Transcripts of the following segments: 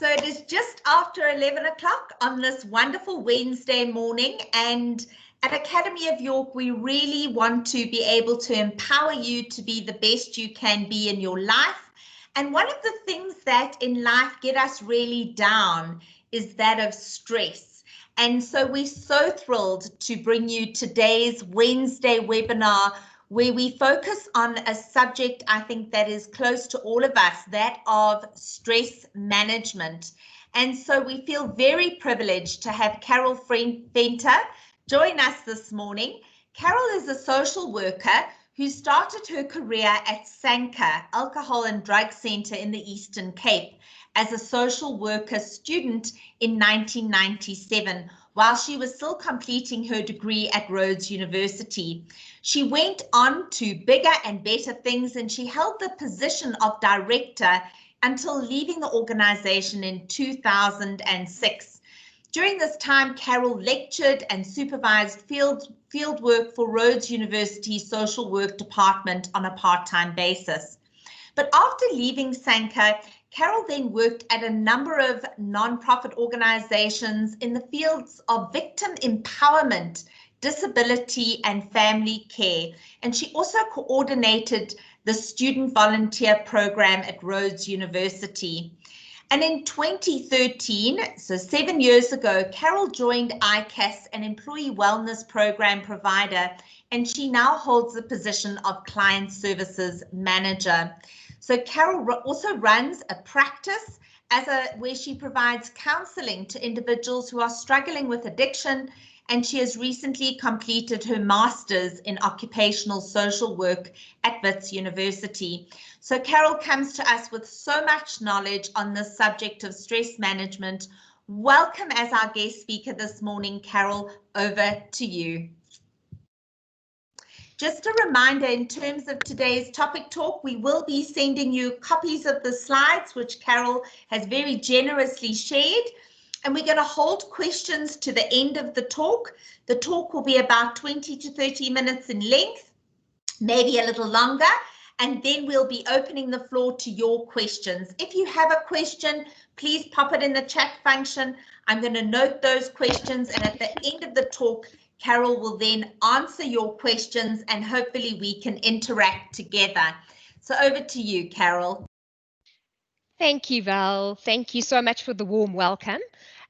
So it is just after 11 o'clock on this wonderful Wednesday morning, and at Academy of York, we really want to be able to empower you to be the best you can be in your life. And one of the things that in life get us really down is that of stress. And so we're so thrilled to bring you today's Wednesday webinar, where we focus on a subject I think that is close to all of us, that of stress management. And so we feel very privileged to have Carol Venter join us this morning. Carol is a social worker who started her career at Sanka Alcohol and Drug Centre in the Eastern Cape as a social worker student in 1997, while she was still completing her degree at Rhodes University. She went on to bigger and better things, and she held the position of director until leaving the organization in 2006. During this time, Carol lectured and supervised field work for Rhodes University Social Work Department on a part-time basis. But after leaving Sanka, Carol then worked at a number of non-profit organizations in the fields of victim empowerment, disability, and family care. And she also coordinated the student volunteer program at Rhodes University. And in 2013, so 7 years ago, Carol joined ICAS, an employee wellness program provider, and she now holds the position of client services manager. So Carol also runs a practice where she provides counseling to individuals who are struggling with addiction, and she has recently completed her master's in occupational social work at Wits University. So Carol comes to us with so much knowledge on the subject of stress management. Welcome as our guest speaker this morning, Carol. Over to you. Just a reminder, in terms of today's topic talk, we will be sending you copies of the slides, which Carol has very generously shared. And we're going to hold questions to the end of the talk. The talk will be about 20 to 30 minutes in length, maybe a little longer. And then we'll be opening the floor to your questions. If you have a question, please pop it in the chat function. I'm going to note those questions, and at the end of the talk, Carol will then answer your questions, and hopefully we can interact together. So over to you, Carol. Thank you, Val. Thank you so much for the warm welcome.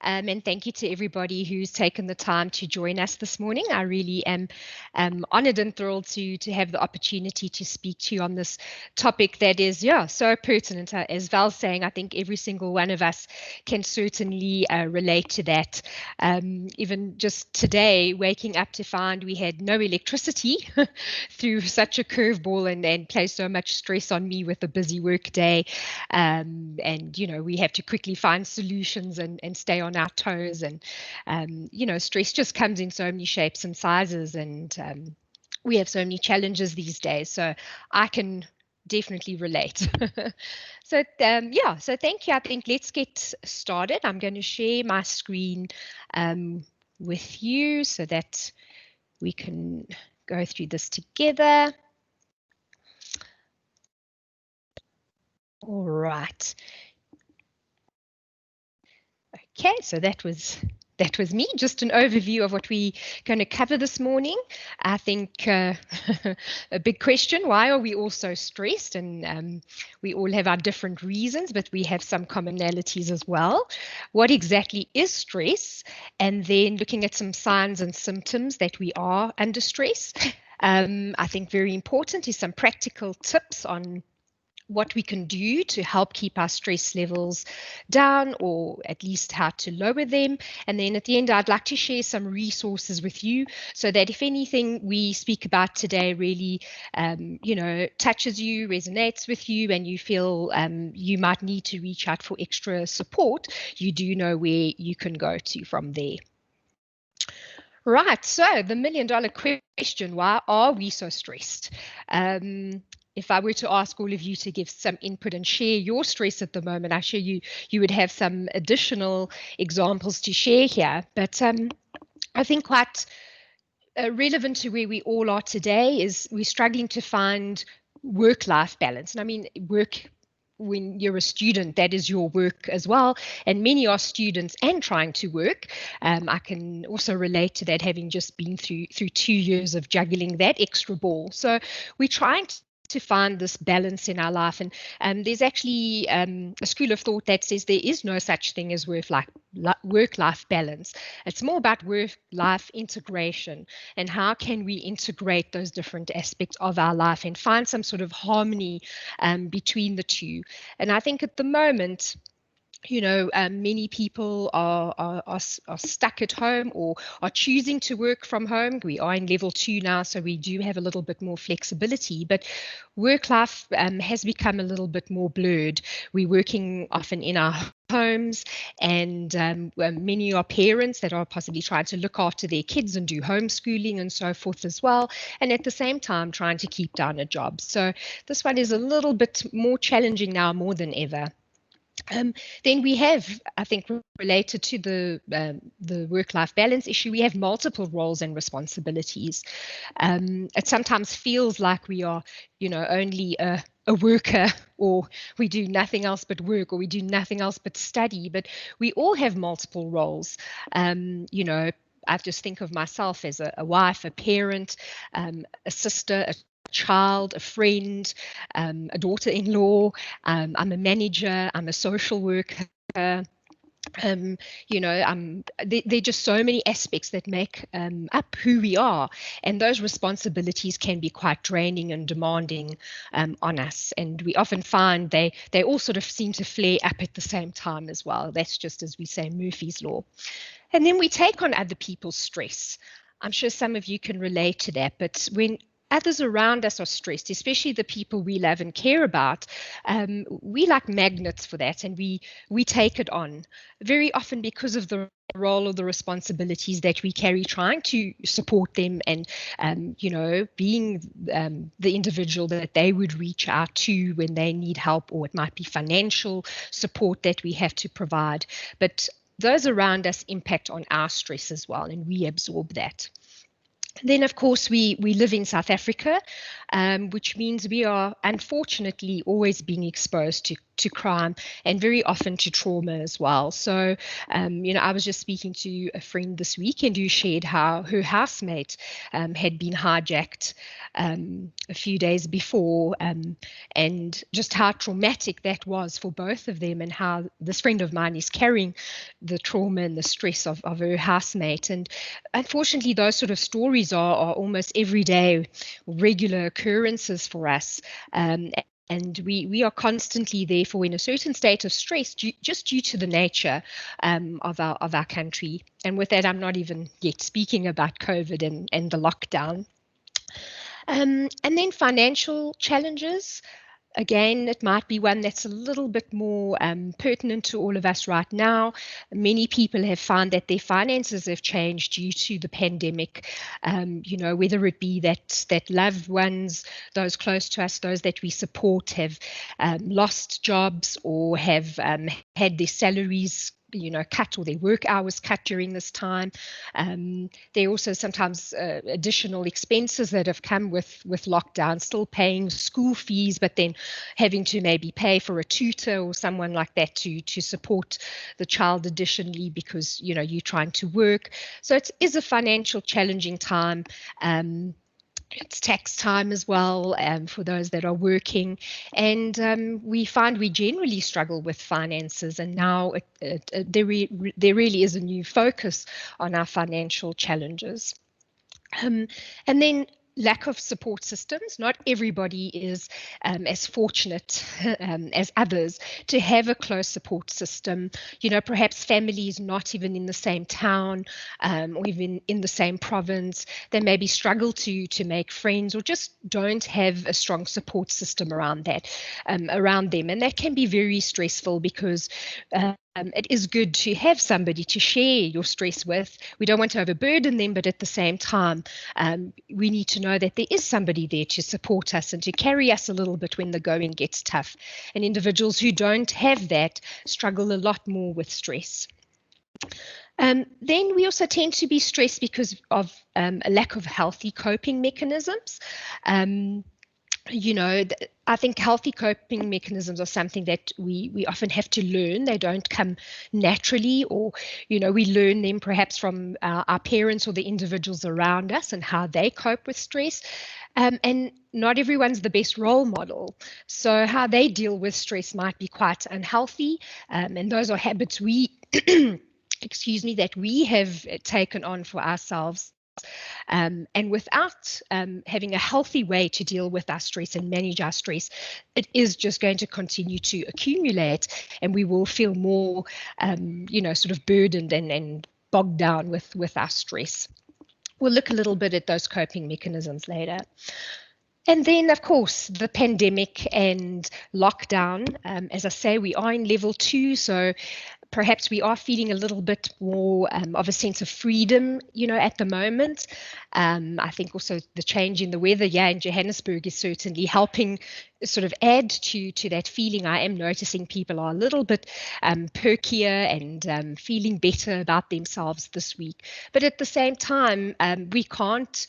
And thank you to everybody who's taken the time to join us this morning. I really am honoured and thrilled to have the opportunity to speak to you on this topic that is, so pertinent. As Val's saying, I think every single one of us can certainly relate to that. Even just today, waking up to find we had no electricity threw such a curveball and placed so much stress on me with a busy work day. And, we have to quickly find solutions and stay on our toes, and stress just comes in so many shapes and sizes, and we have so many challenges these days, so I can definitely relate. So so thank you. I think let's get started. I'm going to share my screen with you so that we can go through this together. All right. Okay, so that was me, just an overview of what we're going to cover this morning. I think a big question, why are we all so stressed? And we all have our different reasons, but we have some commonalities as well. What exactly is stress? And then looking at some signs and symptoms that we are under stress. I think very important is some practical tips on what we can do to help keep our stress levels down, or at least how to lower them. And then at the end, I'd like to share some resources with you so that if anything we speak about today really, touches you, resonates with you, and you feel you might need to reach out for extra support, you do know where you can go to from there. Right, so the million-dollar question, why are we so stressed? If I were to ask all of you to give some input and share your stress at the moment, I'm sure you would have some additional examples to share here. But I think quite relevant to where we all are today is we're struggling to find work-life balance. And I mean, work when you're a student, that is your work as well. And many are students and trying to work. I can also relate to that, having just been through 2 years of juggling that extra ball. So we're trying to find this balance in our life. And there's actually a school of thought that says there is no such thing as work-life balance. It's more about work-life integration, and how can we integrate those different aspects of our life and find some sort of harmony between the two. And I think at the moment, many people are stuck at home or are choosing to work from home. We are in level 2 now, so we do have a little bit more flexibility, but work life has become a little bit more blurred. We're working often in our homes, and many are parents that are possibly trying to look after their kids and do homeschooling and so forth as well, and at the same time trying to keep down a job. So this one is a little bit more challenging now more than ever. Then we have, I think, related to the work-life balance issue, we have multiple roles and responsibilities. It sometimes feels like we are, only a worker, or we do nothing else but work, or we do nothing else but study, but we all have multiple roles. I just think of myself as a wife, a parent, a sister, a child, a friend, a daughter-in-law. I'm a manager, I'm a social worker. There are just so many aspects that make up who we are, and those responsibilities can be quite draining and demanding on us, and we often find they all sort of seem to flare up at the same time as well. That's just, as we say, Murphy's Law. And then we take on other people's stress. I'm sure some of you can relate to that, but when others around us are stressed, especially the people we love and care about, we like magnets for that, and we take it on, very often because of the role or the responsibilities that we carry, trying to support them and, being the individual that they would reach out to when they need help, or it might be financial support that we have to provide. But those around us impact on our stress as well, and we absorb that. Then, of course, we live in South Africa, which means we are unfortunately always being exposed to crime, and very often to trauma as well. So, I was just speaking to a friend this weekend who shared how her housemate had been hijacked a few days before, and just how traumatic that was for both of them, and how this friend of mine is carrying the trauma and the stress of her housemate. And unfortunately, those sort of stories are almost everyday, regular occurrences for us. And we are constantly, therefore, in a certain state of stress, just due to the nature of our country. And with that, I'm not even yet speaking about COVID and the lockdown. And then financial challenges. Again, it might be one that's a little bit more pertinent to all of us right now. Many people have found that their finances have changed due to the pandemic, whether it be that loved ones, those close to us, those that we support, have lost jobs, or have had their salaries cut, or their work hours cut during this time. There are also sometimes additional expenses that have come with lockdown, still paying school fees, but then having to maybe pay for a tutor or someone like that to support the child additionally, because you're trying to work. So it is a financial challenging time. It's tax time as well for those that are working, and we find we generally struggle with finances, and now there really is a new focus on our financial challenges. And then lack of support systems. Not everybody is as fortunate as others to have a close support system. Perhaps families not even in the same town, or even in the same province. They maybe struggle to make friends, or just don't have a strong support system around them, and that can be very stressful, because it is good to have somebody to share your stress with. We don't want to overburden them, but at the same time, we need to know that there is somebody there to support us and to carry us a little bit when the going gets tough. And individuals who don't have that struggle a lot more with stress. Then we also tend to be stressed because of a lack of healthy coping mechanisms. I think healthy coping mechanisms are something that we often have to learn. They don't come naturally, or, we learn them perhaps from our parents or the individuals around us and how they cope with stress. And not everyone's the best role model. So how they deal with stress might be quite unhealthy. And those are habits excuse me, that we have taken on for ourselves. And without having a healthy way to deal with our stress and manage our stress, it is just going to continue to accumulate, and we will feel more, sort of burdened and bogged down with our stress. We'll look a little bit at those coping mechanisms later. And then, of course, the pandemic and lockdown. As I say, we are in level 2, so perhaps we are feeling a little bit more of a sense of freedom, at the moment. I think also the change in the weather, in Johannesburg is certainly helping sort of add to that feeling. I am noticing people are a little bit perkier and feeling better about themselves this week. But at the same time, we can't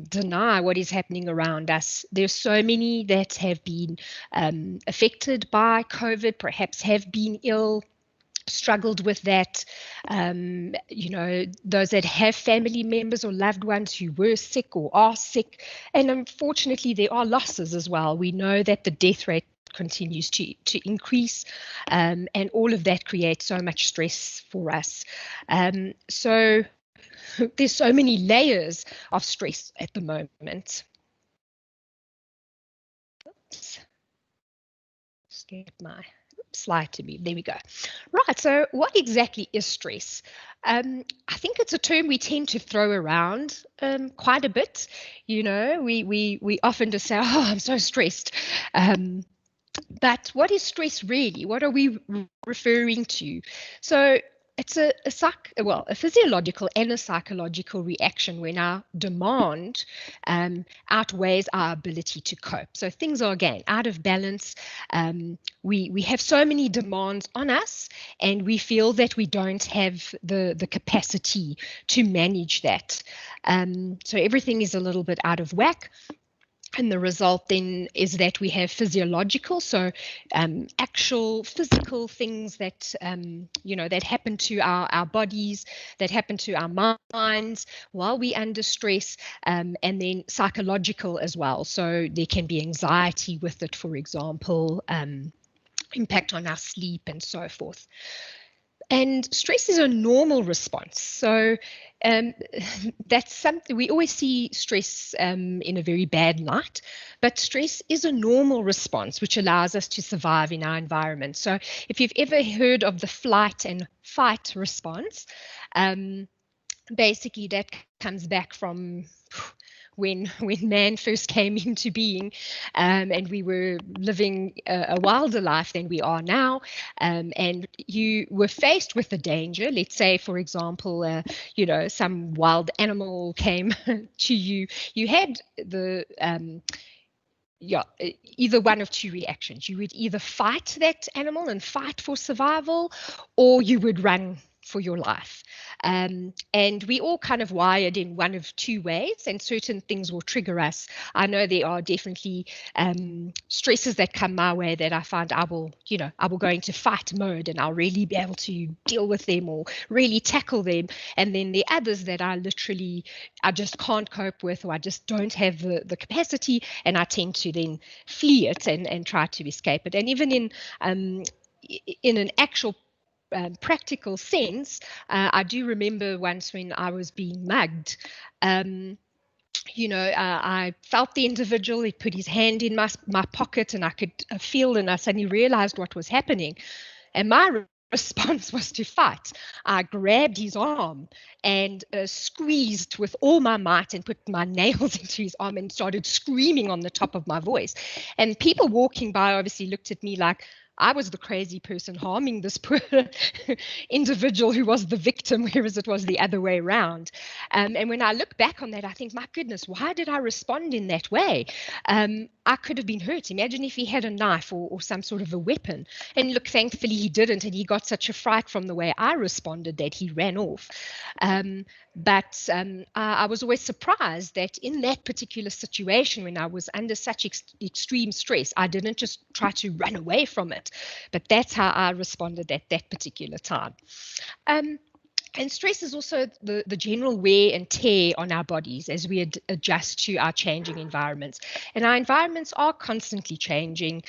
deny what is happening around us. There's so many that have been affected by COVID, perhaps have been ill, struggled with that, those that have family members or loved ones who were sick or are sick. And unfortunately, there are losses as well. We know that the death rate continues to increase, and all of that creates so much stress for us. So there's so many layers of stress at the moment. Oops. Skip my slide to me. There we go. Right. So what exactly is stress? I think it's a term we tend to throw around quite a bit. We often just say, "Oh, I'm so stressed." But what is stress really? What are we referring to? So it's a physiological and a psychological reaction when our demand outweighs our ability to cope. So things are, again, out of balance. We have so many demands on us, and we feel that we don't have the capacity to manage that. So everything is a little bit out of whack. And the result then is that we have physiological, so actual physical things that, that happen to our bodies, that happen to our minds while we're under stress, and then psychological as well. So there can be anxiety with it, for example, impact on our sleep and so forth. And stress is a normal response. So that's something we always see stress in a very bad light, but stress is a normal response which allows us to survive in our environment. So if you've ever heard of the flight and fight response, basically that comes back from when man first came into being, and we were living a wilder life than we are now, and you were faced with a danger. Let's say, for example, some wild animal came to you. You had the either one of two reactions. You would either fight that animal and fight for survival, or you would run for your life. And we all kind of wired in one of two ways, and certain things will trigger us. I know there are definitely stresses that come my way that I find I will go into fight mode, and I'll really be able to deal with them or really tackle them. And then the others that I just can't cope with, or I just don't have the capacity, and I tend to then flee it and try to escape it. And even in an actual practical sense, I do remember once when I was being mugged. I felt the individual. He put his hand in my pocket, and I could feel, and I suddenly realized what was happening. And my response was to fight. I grabbed his arm and squeezed with all my might and put my nails into his arm and started screaming on the top of my voice. And people walking by obviously looked at me like I was the crazy person harming this poor individual who was the victim, whereas it was the other way around. And when I look back on that, I think, my goodness, why did I respond in that way? I I could have been hurt. Imagine if he had a knife or some sort of a weapon. And look, thankfully he didn't, and he got such a fright from the way I responded that he ran off. But I was always surprised that in that particular situation, when I was under such extreme stress, I didn't just try to run away from it, but that's how I responded at that particular time. And stress is also the general wear and tear on our bodies as we adjust to our changing environments. And our environments are constantly changing.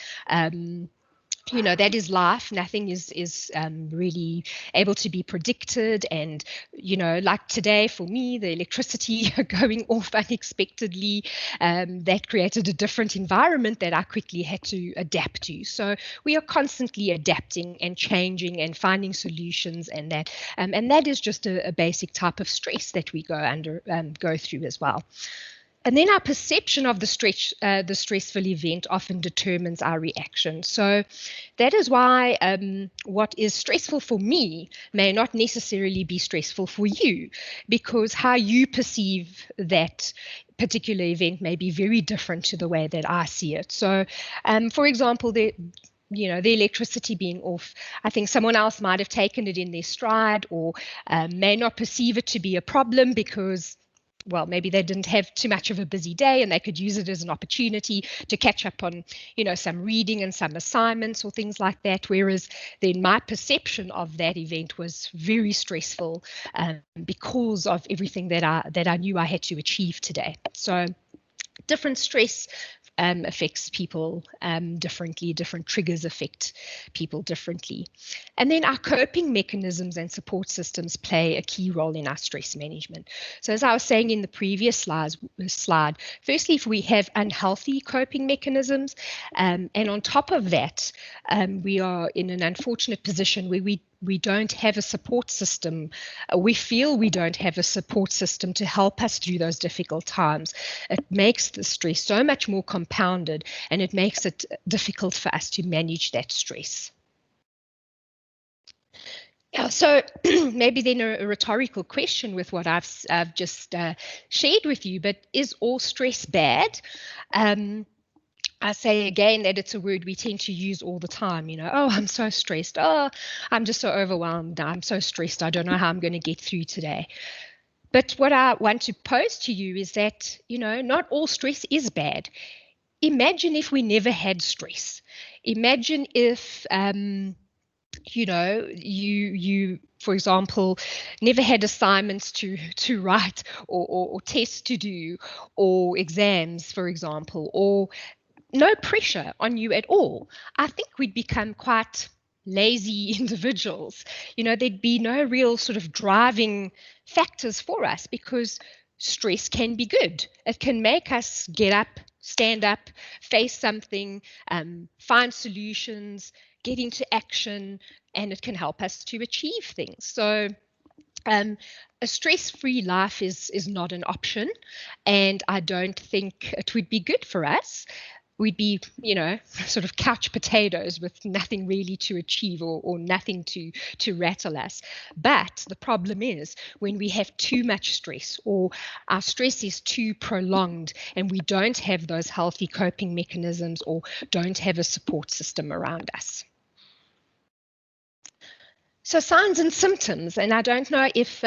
That is life. Nothing is really able to be predicted. And, like today for me, the electricity going off unexpectedly, that created a different environment that I quickly had to adapt to. So we are constantly adapting and changing and finding solutions, and that is just a basic type of stress that we go through as well. And then our perception of the stressful event often determines our reaction. So that is why what is stressful for me may not necessarily be stressful for you, because how you perceive that particular event may be very different to the way that I see it. So, for example, the electricity being off, I think someone else might have taken it in their stride, or may not perceive it to be a problem because, well, maybe they didn't have too much of a busy day and they could use it as an opportunity to catch up on, some reading and some assignments or things like that. Whereas then my perception of that event was very stressful because of everything that I knew I had to achieve today. So different stress affects people differently. Different triggers affect people differently. And then our coping mechanisms and support systems play a key role in our stress management. So as I was saying in the previous slide, firstly, if we have unhealthy coping mechanisms, and on top of that, we are in an unfortunate position where we don't have a support system. We feel we don't have a support system to help us through those difficult times. It makes the stress so much more compounded, and it makes it difficult for us to manage that stress. Yeah, so maybe then a rhetorical question with what I've just shared with you, but is all stress bad? I say again that it's a word we tend to use all the time, oh, I'm so stressed. Oh, I'm just so overwhelmed. I'm so stressed. I don't know how I'm going to get through today. But what I want to pose to you is that, not all stress is bad. Imagine if we never had stress. Imagine if, you, for example, never had assignments to write or tests to do, or exams, for example, or no pressure on you at all. I think we'd become quite lazy individuals. There'd be no real sort of driving factors for us, because stress can be good. It can make us get up, stand up, face something, find solutions, get into action, and it can help us to achieve things. So a stress-free life is not an option, and I don't think it would be good for us. We'd be, sort of couch potatoes with nothing really to achieve or nothing to rattle us. But the problem is when we have too much stress, or our stress is too prolonged, and we don't have those healthy coping mechanisms or don't have a support system around us. So signs and symptoms, and I don't know if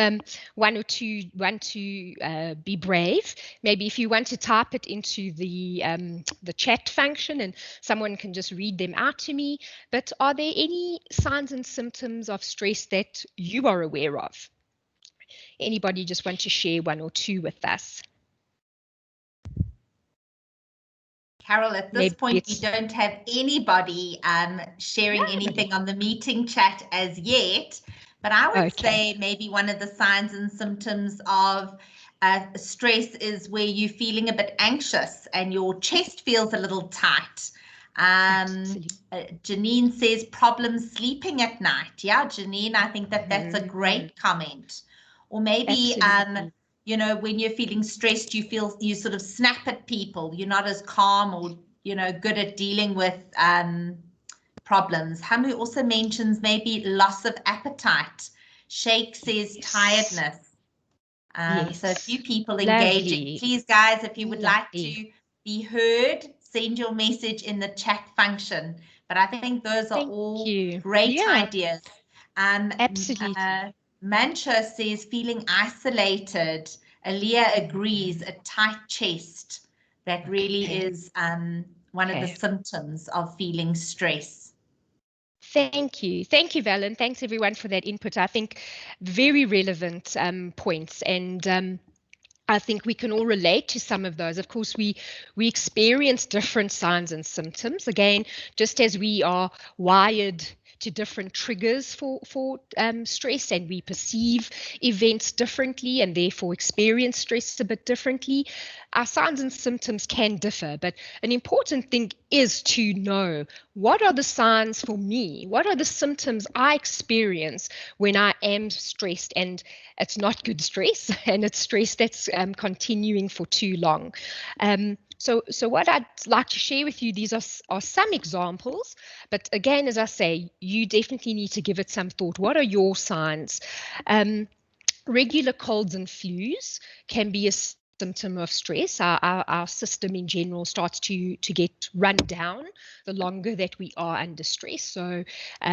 one or two want to be brave. Maybe if you want to type it into the chat function and someone can just read them out to me. But are there any signs and symptoms of stress that you are aware of? Anybody just want to share one or two with us? Carol, at this point, we don't have anybody sharing anything on the meeting chat as yet, but I would say maybe one of the signs and symptoms of stress is where you're feeling a bit anxious and your chest feels a little tight. Janine says problems sleeping at night. Yeah, Janine, I think that's a great comment. Or maybe when you're feeling stressed, you sort of snap at people. You're not as calm or, good at dealing with problems. Hamu also mentions maybe loss of appetite. Sheikh says tiredness. So a few people engaging. Please, guys, if you would like to be heard, send your message in the chat function. But I think those are Thank all you. great Yeah, ideas. absolutely. Mancha says feeling isolated. Aaliyah agrees, a tight chest. That really Okay. is one of the Okay. symptoms of feeling stress. Thank you. Thank you, Val, and thanks everyone for that input. I think very relevant points, and I think we can all relate to some of those. Of course, we experience different signs and symptoms. Again, just as we are wired to different triggers for stress, and we perceive events differently, and therefore experience stress a bit differently, our signs and symptoms can differ. But an important thing is to know, what are the signs for me? What are the symptoms I experience when I am stressed? And it's not good stress, and it's stress that's continuing for too long. So what I'd like to share with you, these are some examples, but again, as I say, you definitely need to give it some thought. What are your signs? Regular colds and flus can be a symptom of stress. Our system in general starts to get run down the longer that we are under stress. So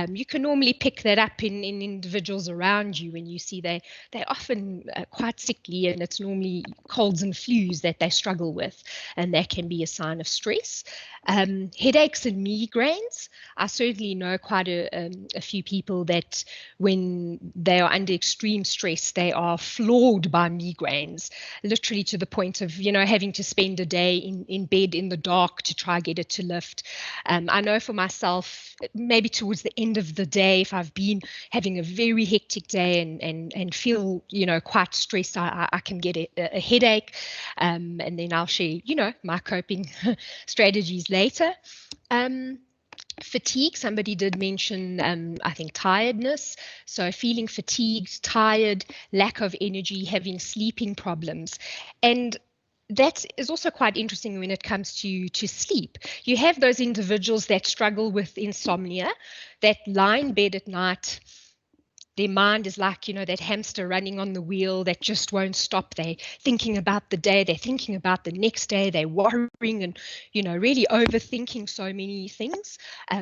you can normally pick that up in individuals around you when you see they're often quite sickly, and it's normally colds and flus that they struggle with, and that can be a sign of stress. Headaches and migraines. I certainly know quite a few people that when they are under extreme stress, they are floored by migraines, literally to the point of, having to spend a day in bed in the dark to try get it to lift. I know for myself, maybe towards the end of the day, if I've been having a very hectic day and feel, quite stressed, I can get a headache, and then I'll share, my coping strategies later. Fatigue, somebody did mention, I think, tiredness. So feeling fatigued, tired, lack of energy, having sleeping problems. And that is also quite interesting when it comes to sleep. You have those individuals that struggle with insomnia, that lie in bed at night. Their mind is like, that hamster running on the wheel that just won't stop. They're thinking about the day, they're thinking about the next day, they're worrying and, really overthinking so many things.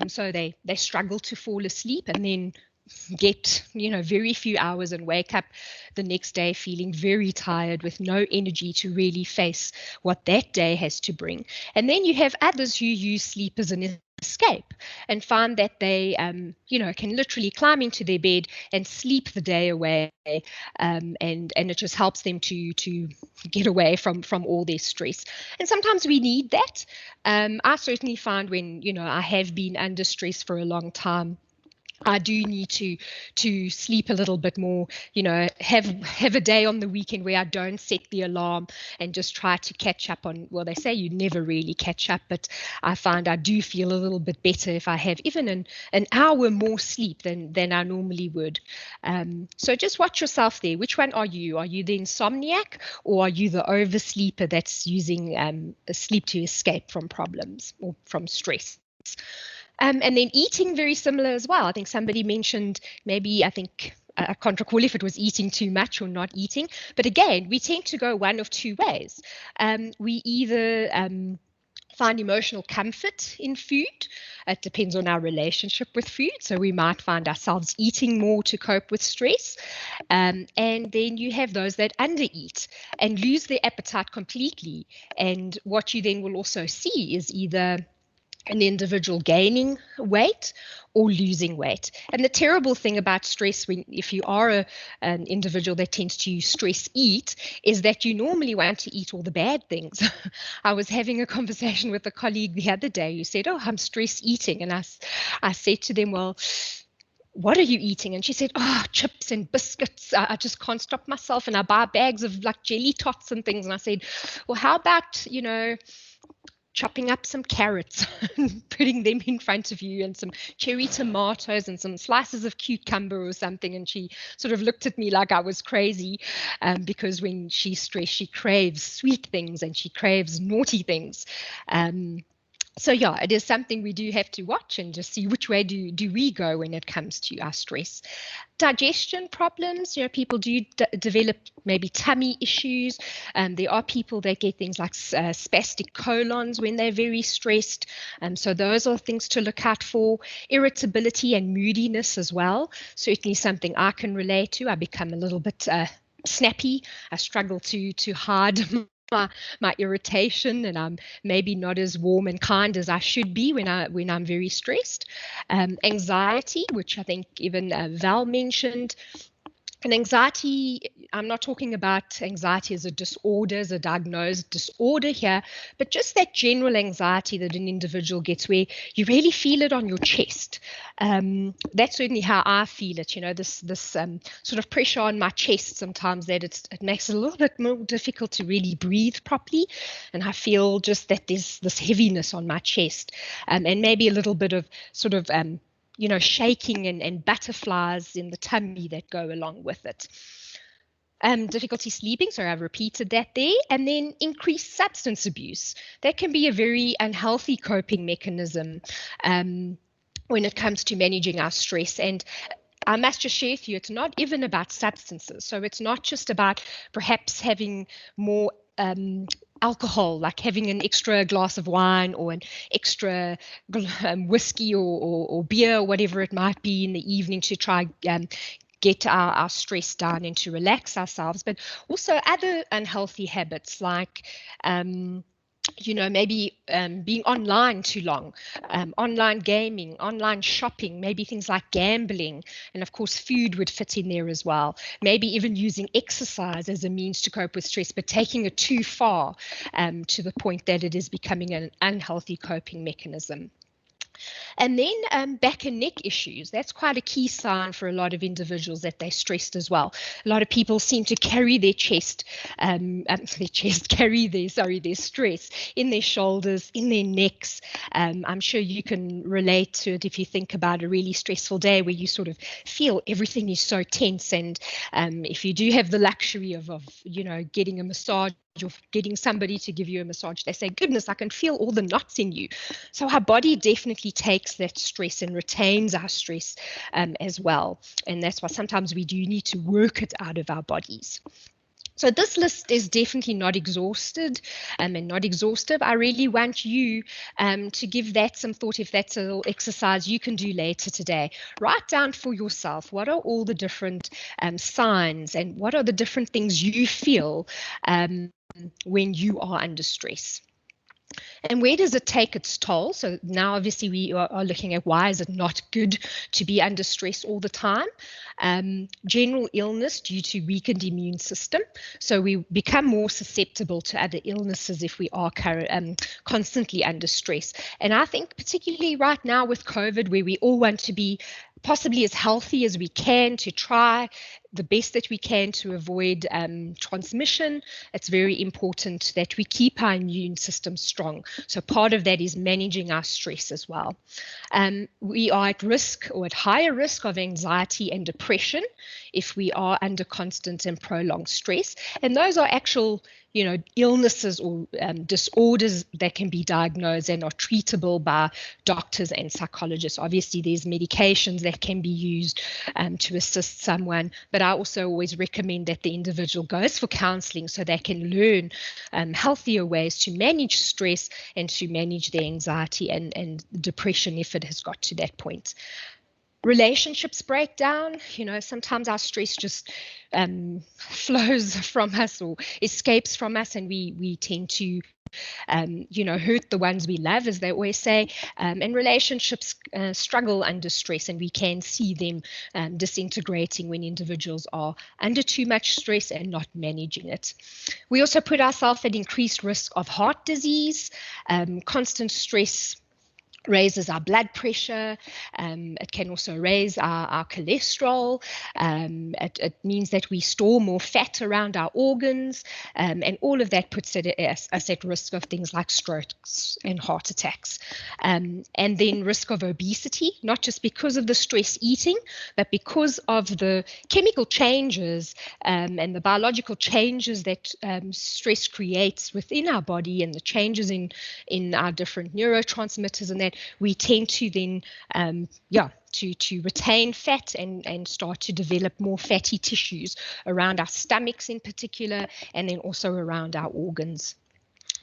So they struggle to fall asleep and then get, very few hours and wake up the next day feeling very tired with no energy to really face what that day has to bring. And then you have others who use sleep as an escape and find that they can literally climb into their bed and sleep the day away, and it just helps them to get away from all their stress. And sometimes we need that. I certainly find when I have been under stress for a long time, I do need to sleep a little bit more, have a day on the weekend where I don't set the alarm and just try to catch up on, well, they say you never really catch up, but I find I do feel a little bit better if I have even an hour more sleep than I normally would. So just watch yourself there. Which one are you? Are you the insomniac, or are you the oversleeper that's using sleep to escape from problems or from stress? And then eating, very similar as well. I think somebody mentioned, maybe, I can't recall if it was eating too much or not eating. But again, we tend to go one of two ways. We either find emotional comfort in food. It depends on our relationship with food. So we might find ourselves eating more to cope with stress. And then you have those that undereat and lose their appetite completely. And what you then will also see is either an individual gaining weight or losing weight. And the terrible thing about stress, if you are an individual that tends to stress eat, is that you normally want to eat all the bad things. I was having a conversation with a colleague the other day who said, "Oh, I'm stress eating." And I said to them, "Well, what are you eating?" And she said, "Oh, chips and biscuits. I just can't stop myself. And I buy bags of like jelly tots and things." And I said, "Well, how about, chopping up some carrots and putting them in front of you, and some cherry tomatoes and some slices of cucumber or something?" And she sort of looked at me like I was crazy, because when she's stressed, she craves sweet things and she craves naughty things. So yeah, it is something we do have to watch and just see which way do we go when it comes to our stress. Digestion problems, people do develop maybe tummy issues. There are people that get things like spastic colons when they're very stressed. So those are things to look out for. Irritability and moodiness as well. Certainly something I can relate to. I become a little bit snappy. I struggle to hide my irritation, and I'm maybe not as warm and kind as I should be when I'm very stressed. Anxiety, which I think even Val mentioned. And anxiety, I'm not talking about anxiety as a disorder, as a diagnosed disorder here, but just that general anxiety that an individual gets where you really feel it on your chest. That's certainly how I feel it, this sort of pressure on my chest sometimes that it makes it a little bit more difficult to really breathe properly. And I feel just that there's this heaviness on my chest, and maybe a little bit of sort of shaking and butterflies in the tummy that go along with it. Difficulty sleeping, so I've repeated that there. And then increased substance abuse. That can be a very unhealthy coping mechanism when it comes to managing our stress. And I must just share with you, it's not even about substances. So it's not just about perhaps having more alcohol, like having an extra glass of wine or an extra whiskey or beer or whatever it might be in the evening to try get our stress down and to relax ourselves, but also other unhealthy habits like maybe being online too long, online gaming, online shopping, maybe things like gambling, and of course food would fit in there as well. Maybe even using exercise as a means to cope with stress, but taking it too far to the point that it is becoming an unhealthy coping mechanism. And then back and neck issues. That's quite a key sign for a lot of individuals that they're stressed as well. A lot of people seem to carry their their stress in their shoulders, in their necks. I'm sure you can relate to it if you think about a really stressful day where you sort of feel everything is so tense. And if you do have the luxury of getting a massage, or getting somebody to give you a massage, they say, goodness, I can feel all the knots in you. So our body definitely takes that stress and retains our stress as well. And that's why sometimes we do need to work it out of our bodies. So this list is definitely not exhausted and not exhaustive. I really want you to give that some thought. If that's a little exercise you can do later today, write down for yourself, what are all the different signs and what are the different things you feel when you are under stress. And where does it take its toll? So now obviously we are looking at why is it not good to be under stress all the time? General illness due to weakened immune system. So we become more susceptible to other illnesses if we are constantly under stress. And I think particularly right now with COVID, where we all want to be possibly as healthy as we can to try the best that we can to avoid transmission, it's very important that we keep our immune system strong. So part of that is managing our stress as well. We are at risk or at higher risk of anxiety and depression if we are under constant and prolonged stress. And those are actual illnesses or disorders that can be diagnosed and are treatable by doctors and psychologists. Obviously, there's medications that can be used to assist someone, but I also always recommend that the individual goes for counseling so they can learn healthier ways to manage stress and to manage their anxiety and depression if it has got to that point. Relationships break down. Sometimes our stress just flows from us or escapes from us, and we tend to hurt the ones we love, as they always say, and relationships struggle under stress, and we can see them disintegrating when individuals are under too much stress and not managing it. We also put ourselves at increased risk of heart disease. Constant stress raises our blood pressure. It can also raise our cholesterol. It means that we store more fat around our organs, and all of that puts us at risk of things like strokes and heart attacks. And then risk of obesity, not just because of the stress eating, but because of the chemical changes and the biological changes that stress creates within our body, and the changes in our different neurotransmitters, and that we tend to then to retain fat and start to develop more fatty tissues around our stomachs in particular, and then also around our organs.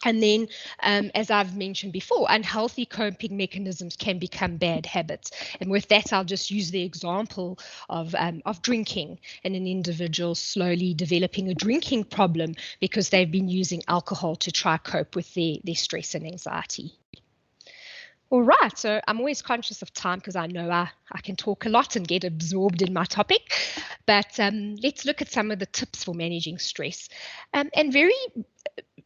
And then, as I've mentioned before, unhealthy coping mechanisms can become bad habits. And with that, I'll just use the example of drinking, and an individual slowly developing a drinking problem because they've been using alcohol to try cope with their stress and anxiety. All right, so I'm always conscious of time because I know I can talk a lot and get absorbed in my topic, but let's look at some of the tips for managing stress. And very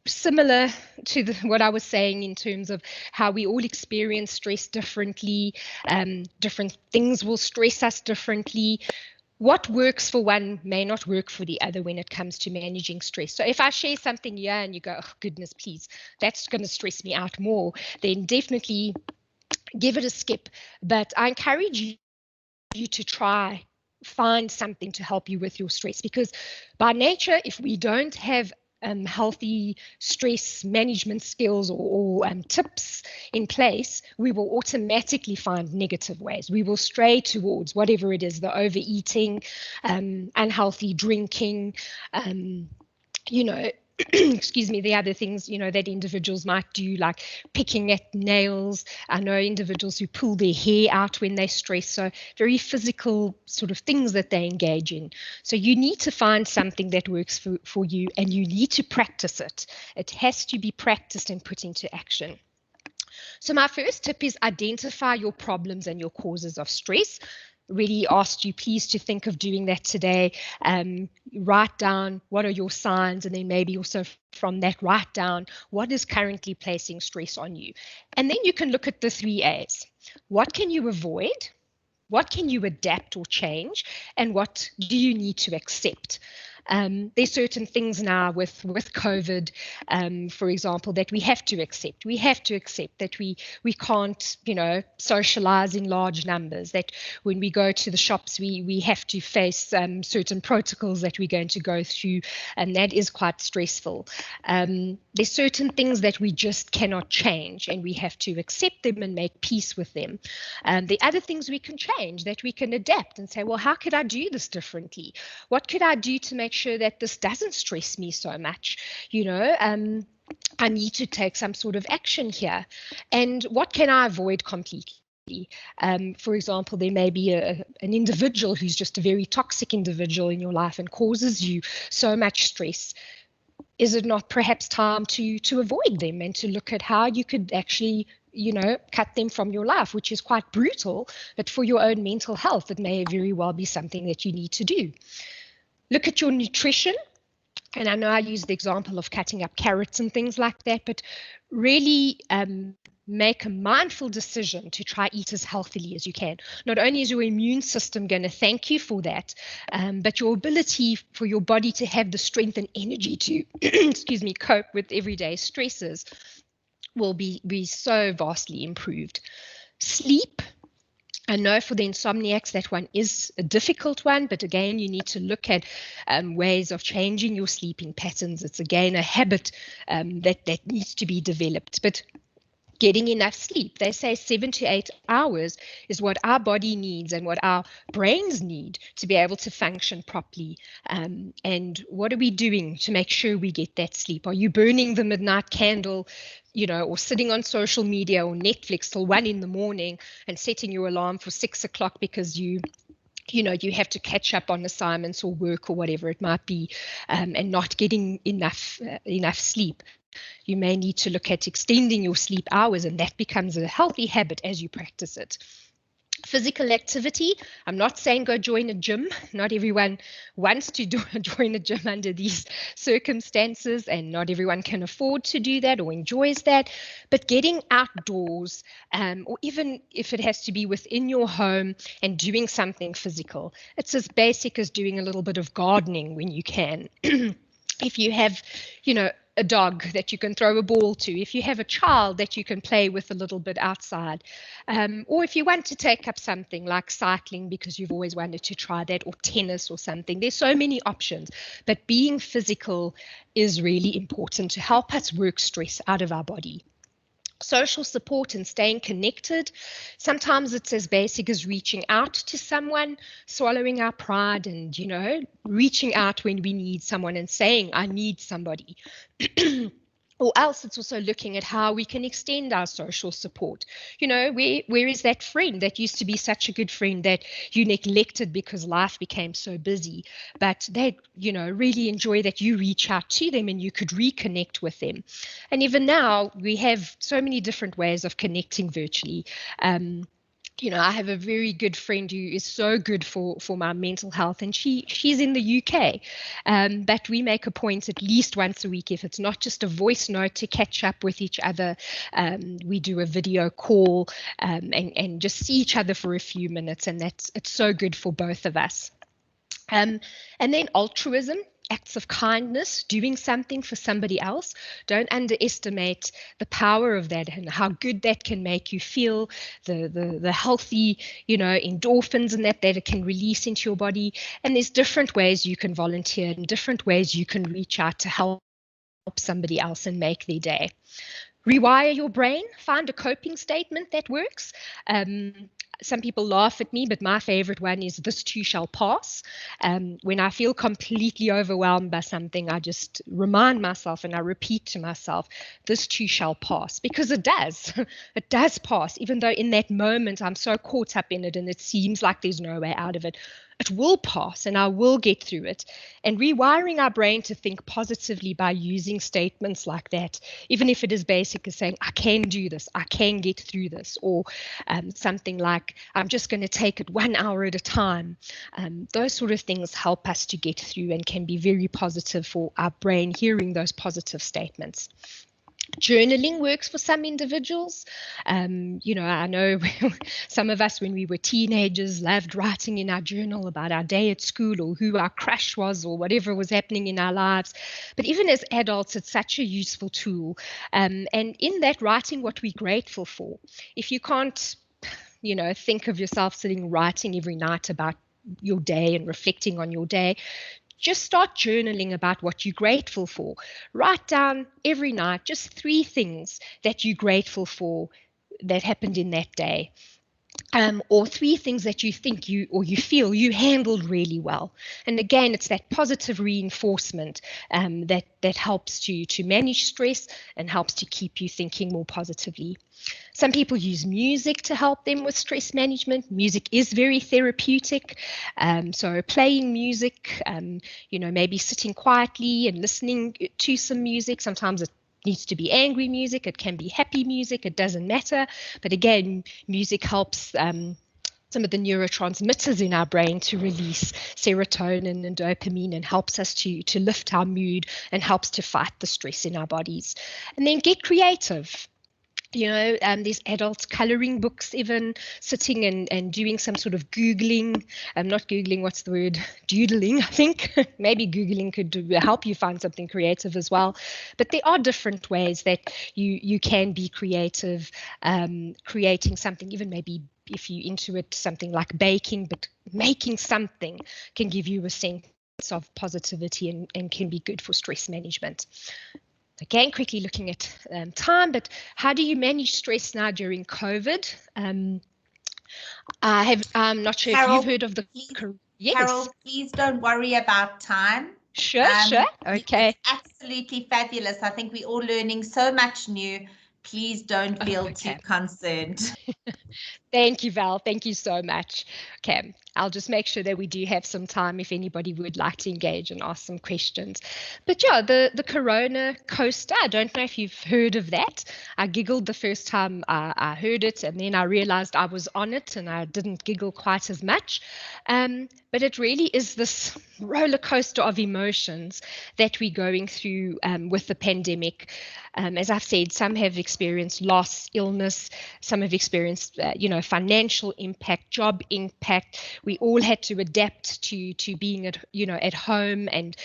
similar to what I was saying in terms of how we all experience stress differently, different things will stress us differently. What works for one may not work for the other when it comes to managing stress. So if I share something here and you go, oh goodness, please, that's going to stress me out more, then definitely give it a skip. But I encourage you to try find something to help you with your stress, because by nature, if we don't have healthy stress management skills or tips in place, we will automatically find negative ways. We will stray towards whatever it is, the overeating, unhealthy drinking, excuse me, the other things, that individuals might do, like picking at nails. I know individuals who pull their hair out when they stress, so very physical sort of things that they engage in. So you need to find something that works for you, and you need to practice it. It has to be practiced and put into action. So my first tip is identify your problems and your causes of stress. Really asked you please to think of doing that today. Write down what are your signs, and then maybe also from that write down what is currently placing stress on you. And then you can look at the 3 A's. What can you avoid? What can you adapt or change? And what do you need to accept? There's certain things now with COVID, for example, that we have to accept. We have to accept that we can't, socialize in large numbers, that when we go to the shops, we have to face certain protocols that we're going to go through, and that is quite stressful. There's certain things that we just cannot change, and we have to accept them and make peace with them. The other things we can change, that we can adapt and say, well, how could I do this differently? What could I do to make sure that this doesn't stress me so much? I need to take some sort of action here. And what can I avoid completely? For example, there may be an individual who's just a very toxic individual in your life and causes you so much stress. Is it not perhaps time to avoid them and to look at how you could actually cut them from your life, which is quite brutal, but for your own mental health, it may very well be something that you need to do. Look at your nutrition. And I know I use the example of cutting up carrots and things like that, but really make a mindful decision to try eat as healthily as you can. Not only is your immune system going to thank you for that, but your ability for your body to have the strength and energy to, cope with everyday stresses will be so vastly improved. Sleep. I know for the insomniacs that one is a difficult one, but again, you need to look at ways of changing your sleeping patterns. It's again a habit that needs to be developed. But getting enough sleep, they say 7 to 8 hours is what our body needs and what our brains need to be able to function properly. And what are we doing to make sure we get that sleep? Are you burning the midnight candle, or sitting on social media or Netflix till 1 a.m. and setting your alarm for 6 o'clock because you have to catch up on assignments or work or whatever it might be, and not getting enough sleep? You may need to look at extending your sleep hours, and that becomes a healthy habit as you practice it. Physical activity, I'm not saying go join a gym. Not everyone wants to join a gym under these circumstances, and not everyone can afford to do that or enjoys that. But getting outdoors, or even if it has to be within your home and doing something physical, it's as basic as doing a little bit of gardening when you can. If you have, a dog that you can throw a ball to, if you have a child that you can play with a little bit outside, or if you want to take up something like cycling because you've always wanted to try that, or tennis or something, there's so many options. But being physical is really important to help us work stress out of our body. Social support and staying connected. Sometimes it's as basic as reaching out to someone, swallowing our pride and, reaching out when we need someone and saying, I need somebody. Or else it's also looking at how we can extend our social support. Where is that friend that used to be such a good friend that you neglected because life became so busy, but they, really enjoy that you reach out to them and you could reconnect with them. And even now, we have so many different ways of connecting virtually. I have a very good friend who is so good for my mental health, and she's in the UK. But we make a point at least once a week, if it's not just a voice note, to catch up with each other. We do a video call and just see each other for a few minutes, and it's so good for both of us. And then altruism. Acts of kindness, doing something for somebody else. Don't underestimate the power of that and how good that can make you feel, the healthy, endorphins and that it can release into your body. And there's different ways you can volunteer and different ways you can reach out to help somebody else and make their day. Rewire your brain, find a coping statement that works. Some people laugh at me, but my favorite one is this too shall pass. When I feel completely overwhelmed by something, I just remind myself and I repeat to myself, this too shall pass, because it does. It does pass, even though in that moment I'm so caught up in it and it seems like there's no way out of it. It will pass and I will get through it. And rewiring our brain to think positively by using statements like that, even if it is basic as saying, I can do this, I can get through this, or something like, I'm just going to take it 1 hour at a time. Those sort of things help us to get through and can be very positive for our brain, hearing those positive statements. Journaling works for some individuals. I know some of us when we were teenagers loved writing in our journal about our day at school or who our crush was or whatever was happening in our lives. But even as adults, it's such a useful tool. And in that, writing what we're grateful for. If you can't, think of yourself sitting writing every night about your day and reflecting on your day, just start journaling about what you're grateful for. Write down every night just 3 things that you're grateful for that happened in that day. Or 3 things that you think you feel you handled really well. And again, it's that positive reinforcement that helps to manage stress and helps to keep you thinking more positively. Some people use music to help them with stress management. Music is very therapeutic. So playing music, maybe sitting quietly and listening to some music. Sometimes it needs to be angry music, it can be happy music, it doesn't matter. But again, music helps some of the neurotransmitters in our brain to release serotonin and dopamine and helps us to lift our mood and helps to fight the stress in our bodies. And then get creative. There's adults coloring books, even sitting and doing some sort of Googling. Not Googling, what's the word? Doodling, I think. Maybe Googling could help you find something creative as well. But there are different ways that you can be creative, creating something, even maybe if you're into it, something like baking, but making something can give you a sense of positivity and can be good for stress management. Again, quickly looking at time, but how do you manage stress now during COVID? I'm not sure Carol, if you've heard of the... Yes. Carol, please don't worry about time. Sure. Okay. It's absolutely fabulous. I think we're all learning so much new. Please don't feel too concerned. Thank you, Val. Thank you so much. Okay. I'll just make sure that we do have some time if anybody would like to engage and ask some questions. But yeah, the Corona coaster, I don't know if you've heard of that. I giggled the first time I heard it, and then I realized I was on it and I didn't giggle quite as much. But it really is this roller coaster of emotions that we're going through with the pandemic. As I've said, some have experienced loss, illness, some have experienced, financial impact, job impact. We all had to adapt to being at home and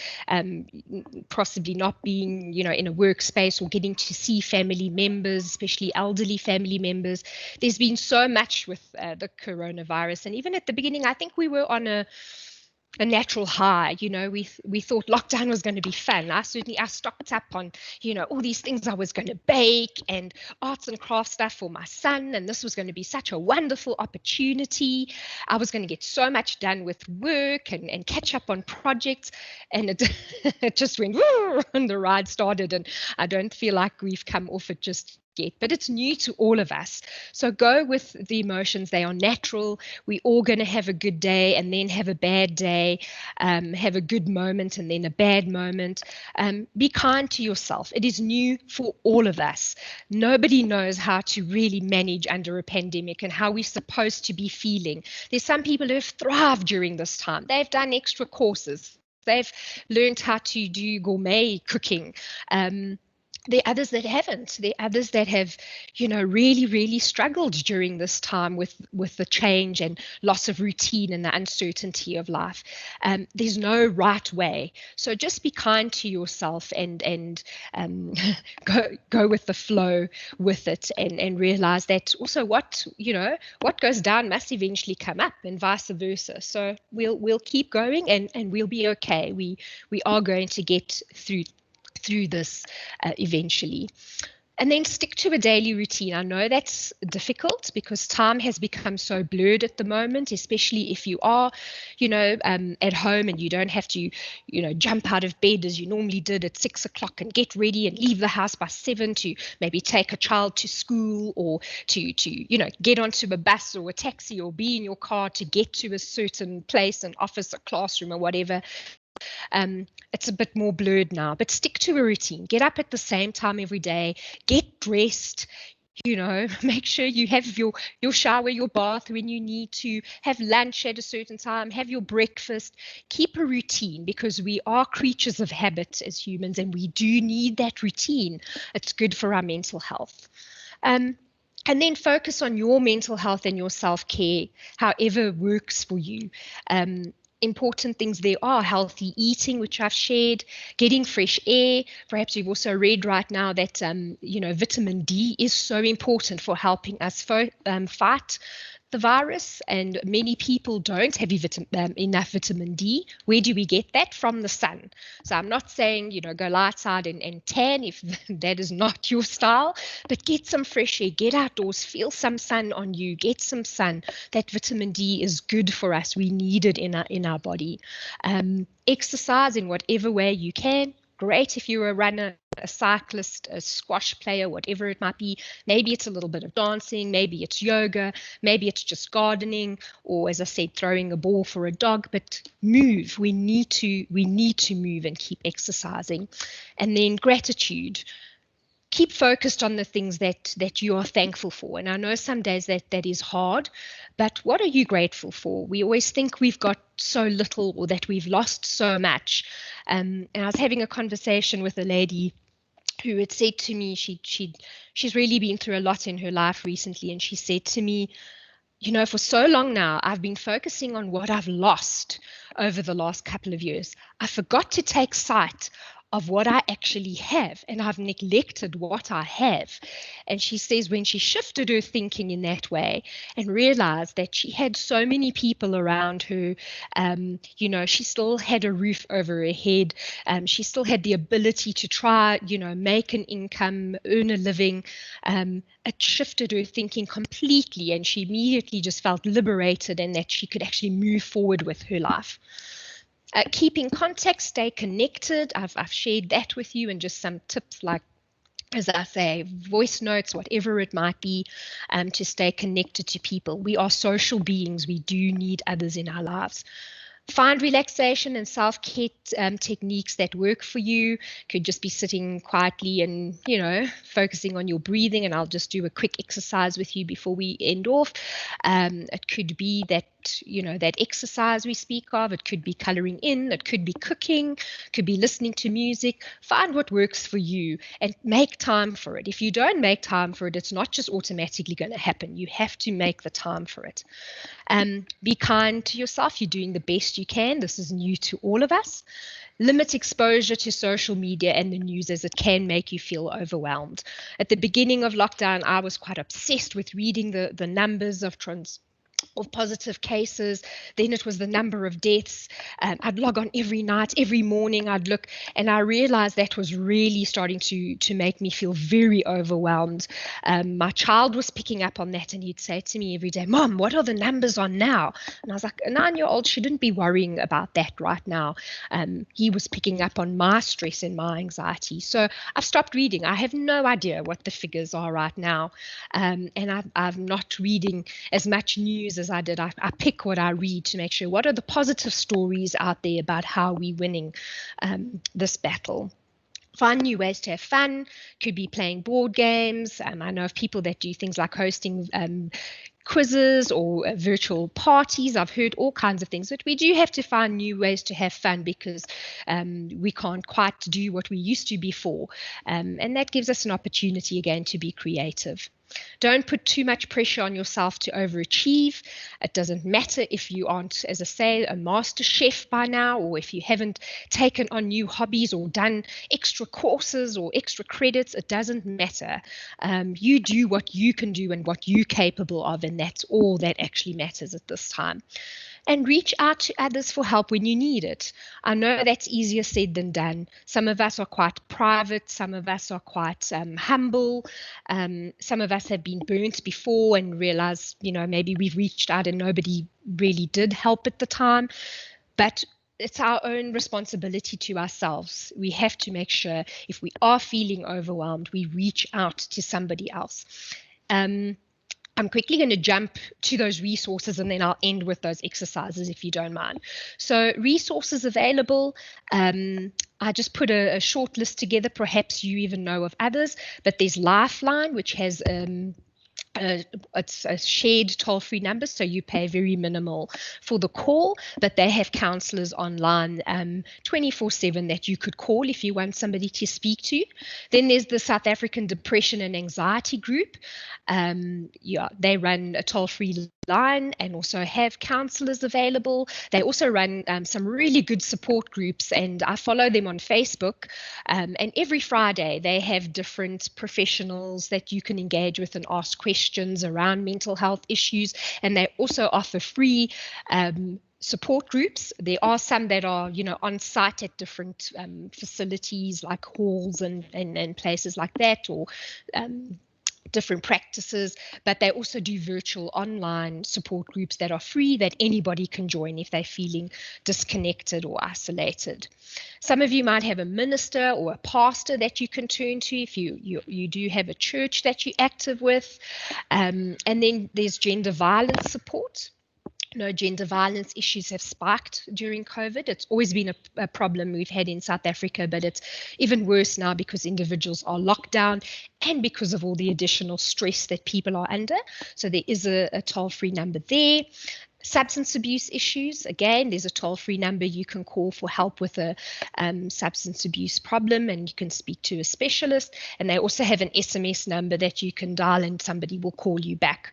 possibly not being, in a workspace or getting to see family members, especially elderly family members. There's been so much with the coronavirus, and even at the beginning, I think we were on a natural high. We thought lockdown was going to be fun. I stocked up on all these things I was going to bake and arts and crafts stuff for my son, and this was going to be such a wonderful opportunity. I was going to get so much done with work and catch up on projects, and it just went woo, and the ride started, and I don't feel like we've come off it just yet, but it's new to all of us. So go with the emotions. They are natural. We're all going to have a good day and then have a bad day, have a good moment and then a bad moment. Be kind to yourself. It is new for all of us. Nobody knows how to really manage under a pandemic and how we're supposed to be feeling. There's some people who have thrived during this time. They've done extra courses. They've learned how to do gourmet cooking. There are others that haven't. There are others that have, really, really struggled during this time with the change and loss of routine and the uncertainty of life. There's no right way. So just be kind to yourself and go with the flow with it, and realize that also what goes down must eventually come up, and vice versa. So we'll keep going and we'll be okay. We are going to get through this eventually. And then stick to a daily routine. I know that's difficult because time has become so blurred at the moment, especially if you are, at home and you don't have to, jump out of bed as you normally did at 6 o'clock and get ready and leave the house by 7 to maybe take a child to school, or to get onto a bus or a taxi or be in your car to get to a certain place, an office, a classroom or whatever. It's a bit more blurred now, but stick to a routine. Get up at the same time every day, get dressed, make sure you have your shower, your bath when you need to, have lunch at a certain time, have your breakfast. Keep a routine, because we are creatures of habit as humans, and we do need that routine. It's good for our mental health. And then focus on your mental health and your self-care, however works for you. Important things there are healthy eating, which I've shared, getting fresh air. Perhaps you've also read right now that vitamin D is so important for helping us fight the virus, and many people don't have enough vitamin D. Where do we get that? From the sun. So I'm not saying go lie outside and tan if that is not your style, but get some fresh air, get outdoors, feel some sun on you, get some sun. That vitamin D is good for us. We need it in our body. Exercise in whatever way you can. Great if you're a runner, a cyclist, a squash player, whatever it might be. Maybe it's a little bit of dancing, maybe it's yoga, maybe it's just gardening, or as I said, throwing a ball for a dog, but move. We need to move and keep exercising. And then gratitude. Keep focused on the things that you are thankful for. And I know some days that is hard, but what are you grateful for? We always think we've got so little or that we've lost so much. And I was having a conversation with a lady who had said to me, she's really been through a lot in her life recently, and she said to me, for so long now, I've been focusing on what I've lost over the last couple of years. I forgot to take sight of what I actually have, and I've neglected what I have. And she says when she shifted her thinking in that way and realized that she had so many people around her, she still had a roof over her head, she still had the ability to try, make an income, earn a living, it shifted her thinking completely, and she immediately just felt liberated and that she could actually move forward with her life. Keep in contact, stay connected. I've shared that with you, and just some tips like as I say, voice notes, whatever it might be, to stay connected to people. We are social beings. We do need others in our lives. Find relaxation and self-care techniques that work for you. Could just be sitting quietly and, focusing on your breathing. And I'll just do a quick exercise with you before we end off. It could be that, that exercise we speak of. It could be coloring in. It could be cooking. It could be listening to music. Find what works for you and make time for it. If you don't make time for it, it's not just automatically going to happen. You have to make the time for it. Be kind to yourself. You're doing the best you can. This is new to all of us. Limit exposure to social media and the news, as it can make you feel overwhelmed. At the beginning of lockdown, I was quite obsessed with reading the numbers of positive cases. Then it was the number of deaths. I'd log on every night, every morning I'd look, and I realized that was really starting to make me feel very overwhelmed. My child was picking up on that, and he'd say to me every day, "Mom, what are the numbers on now?" And I was like, a 9-year-old shouldn't be worrying about that right now. He was picking up on my stress and my anxiety. So I've stopped reading. I have no idea what the figures are right now. And I'm not reading as much news as I did. I pick what I read to make sure what are the positive stories out there about how we're winning this battle. Find new ways to have fun. Could be playing board games. I know of people that do things like hosting quizzes or virtual parties. I've heard all kinds of things, but we do have to find new ways to have fun because we can't quite do what we used to before. And that gives us an opportunity again to be creative. Don't put too much pressure on yourself to overachieve. It doesn't matter if you aren't, as I say, a master chef by now, or if you haven't taken on new hobbies or done extra courses or extra credits. It doesn't matter. You do what you can do and what you're capable of, and that's all that actually matters at this time. And reach out to others for help when you need it. I know that's easier said than done. Some of us are quite private. Some of us are quite humble. Some of us have been burnt before and realize, maybe we've reached out and nobody really did help at the time. But it's our own responsibility to ourselves. We have to make sure if we are feeling overwhelmed, we reach out to somebody else. I'm quickly going to jump to those resources and then I'll end with those exercises if you don't mind. So resources available. I just put a short list together. Perhaps you even know of others, but there's Lifeline, which has it's a shared toll-free number, so you pay very minimal for the call, but they have counselors online 24/7 that you could call if you want somebody to speak to. Then there's the South African Depression and Anxiety Group. They run a toll-free line and also have counselors available. They also run some really good support groups, and I follow them on Facebook. And every Friday they have different professionals that you can engage with and ask questions around mental health issues. And they also offer free support groups. There are some that are, on site at different facilities like halls and places like that, or different practices, but they also do virtual online support groups that are free that anybody can join if they're feeling disconnected or isolated. Some of you might have a minister or a pastor that you can turn to if you do have a church that you're active with. And then there's gender violence support. Gender violence issues have spiked during COVID. It's always been a problem we've had in South Africa, but it's even worse now because individuals are locked down and because of all the additional stress that people are under. So there is a toll-free number there. Substance abuse issues, again, there's a toll-free number you can call for help with a substance abuse problem, and you can speak to a specialist. And they also have an SMS number that you can dial and somebody will call you back.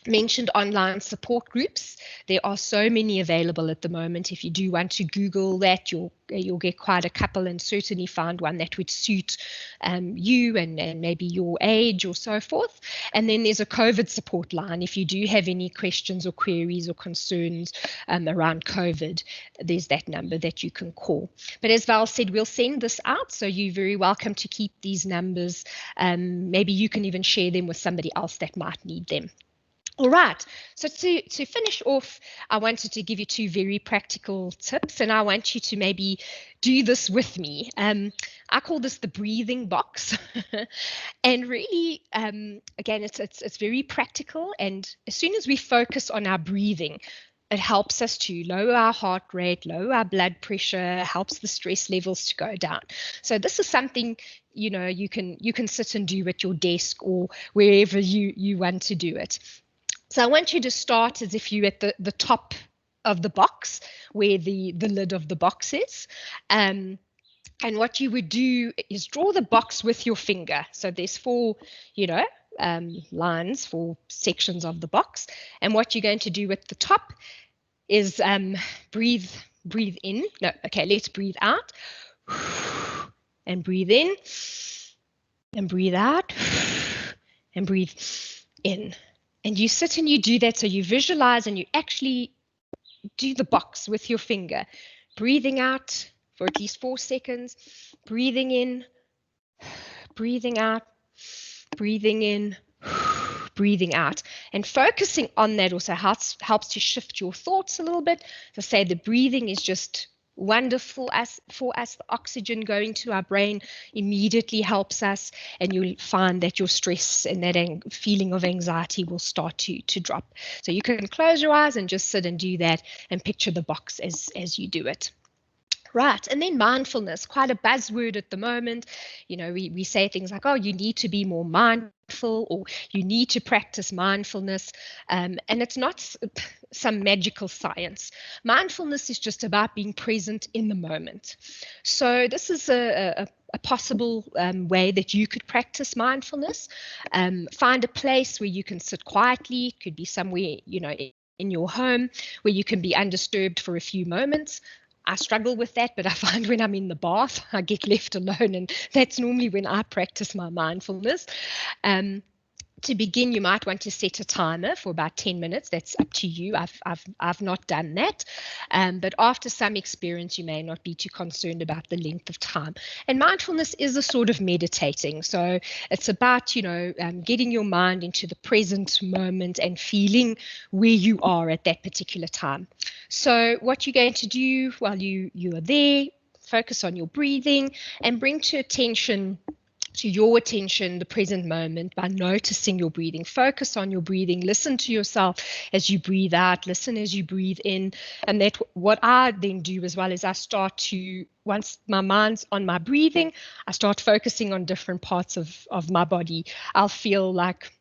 Mentioned online support groups. There are so many available at the moment. If you do want to Google that, you'll get quite a couple, and certainly find one that would suit you and maybe your age or so forth. And then there's a COVID support line. If you do have any questions or queries or concerns around COVID, there's that number that you can call. But as Val said, we'll send this out, so you're very welcome to keep these numbers. Maybe you can even share them with somebody else that might need them. All right, so to finish off, I wanted to give you 2 very practical tips, and I want you to maybe do this with me. I call this the breathing box, and really, again, it's very practical. And as soon as we focus on our breathing, it helps us to lower our heart rate, lower our blood pressure, helps the stress levels to go down. So this is something you can sit and do at your desk or wherever you want to do it. So I want you to start as if you're at the top of the box where the lid of the box is. And what you would do is draw the box with your finger. So there's 4, lines, 4 sections of the box. And what you're going to do at the top is breathe in. No, okay, let's breathe out. And breathe in. And breathe out. And breathe in. And you sit and you do that, so you visualize and you actually do the box with your finger, breathing out for at least 4 seconds, breathing in, breathing out, breathing in, breathing out, and focusing on that also helps to shift your thoughts a little bit. So say the breathing is just wonderful for us. The oxygen going to our brain immediately helps us, and you'll find that your stress and that feeling of anxiety will start to drop. So you can close your eyes and just sit and do that and picture the box as you do it. Right, and then mindfulness, quite a buzzword at the moment. We say things like, oh, you need to be more mindful, or you need to practice mindfulness, and it's not some magical science. Mindfulness is just about being present in the moment. So this is a possible way that you could practice mindfulness. Find a place where you can sit quietly. It could be somewhere, in your home where you can be undisturbed for a few moments. I struggle with that, but I find when I'm in the bath, I get left alone, and that's normally when I practice my mindfulness. To begin, you might want to set a timer for about 10 minutes. That's up to you. I've not done that. But after some experience, you may not be too concerned about the length of time. And mindfulness is a sort of meditating. So it's about, getting your mind into the present moment and feeling where you are at that particular time. So what you're going to do while you are there, focus on your breathing and bring to your attention the present moment by noticing your breathing. Focus on your breathing. Listen to yourself as you breathe out. Listen as you breathe in. And that what I then do as well is I start to, once my mind's on my breathing, I start focusing on different parts of my body. I'll feel like,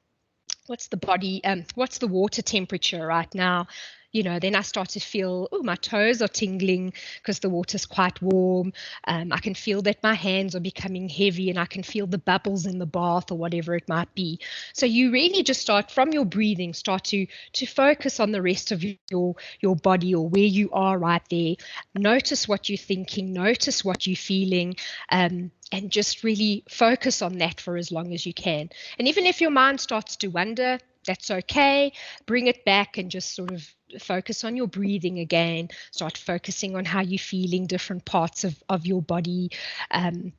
what's the water temperature right now? Then I start to feel, my toes are tingling because the water's quite warm. I can feel that my hands are becoming heavy, and I can feel the bubbles in the bath or whatever it might be. So you really just start from your breathing, start to focus on the rest of your body or where you are right there. Notice what you're thinking, notice what you're feeling, and just really focus on that for as long as you can. And even if your mind starts to wander, that's okay. Bring it back and just sort of focus on your breathing again. Start focusing on how you're feeling different parts of your body, and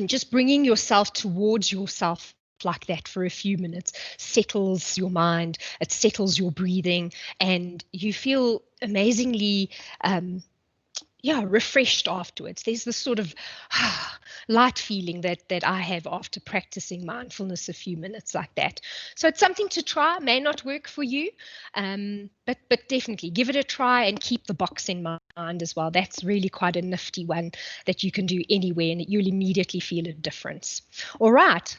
just bringing yourself towards yourself like that for a few minutes settles your mind, it settles your breathing, and you feel amazingly refreshed afterwards. There's this sort of light feeling that I have after practicing mindfulness a few minutes like that. So it's something to try. May not work for you, but definitely give it a try and keep the box in mind as well. That's really quite a nifty one that you can do anywhere, and you'll immediately feel a difference. All right,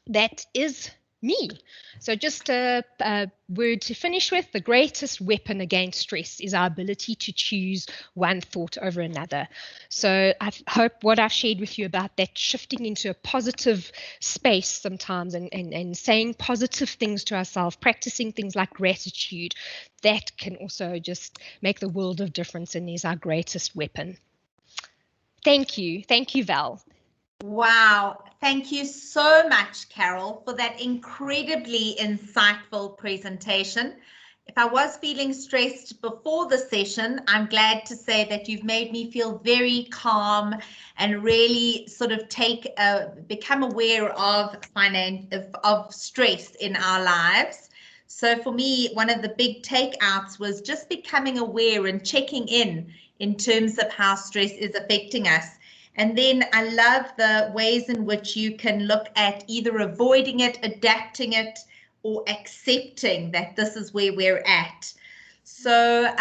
that is me. So just a word to finish with: the greatest weapon against stress is our ability to choose one thought over another. So I hope what I've shared with you about that shifting into a positive space sometimes and saying positive things to ourselves, practicing things like gratitude, that can also just make the world of difference and is our greatest weapon. Thank you. Thank you, Val. Wow, thank you so much, Carol, for that incredibly insightful presentation. If I was feeling stressed before the session, I'm glad to say that you've made me feel very calm and really sort of become aware of stress in our lives. So for me, one of the big takeouts was just becoming aware and checking in terms of how stress is affecting us. And then I love the ways in which you can look at either avoiding it, adapting it, or accepting that this is where we're at. So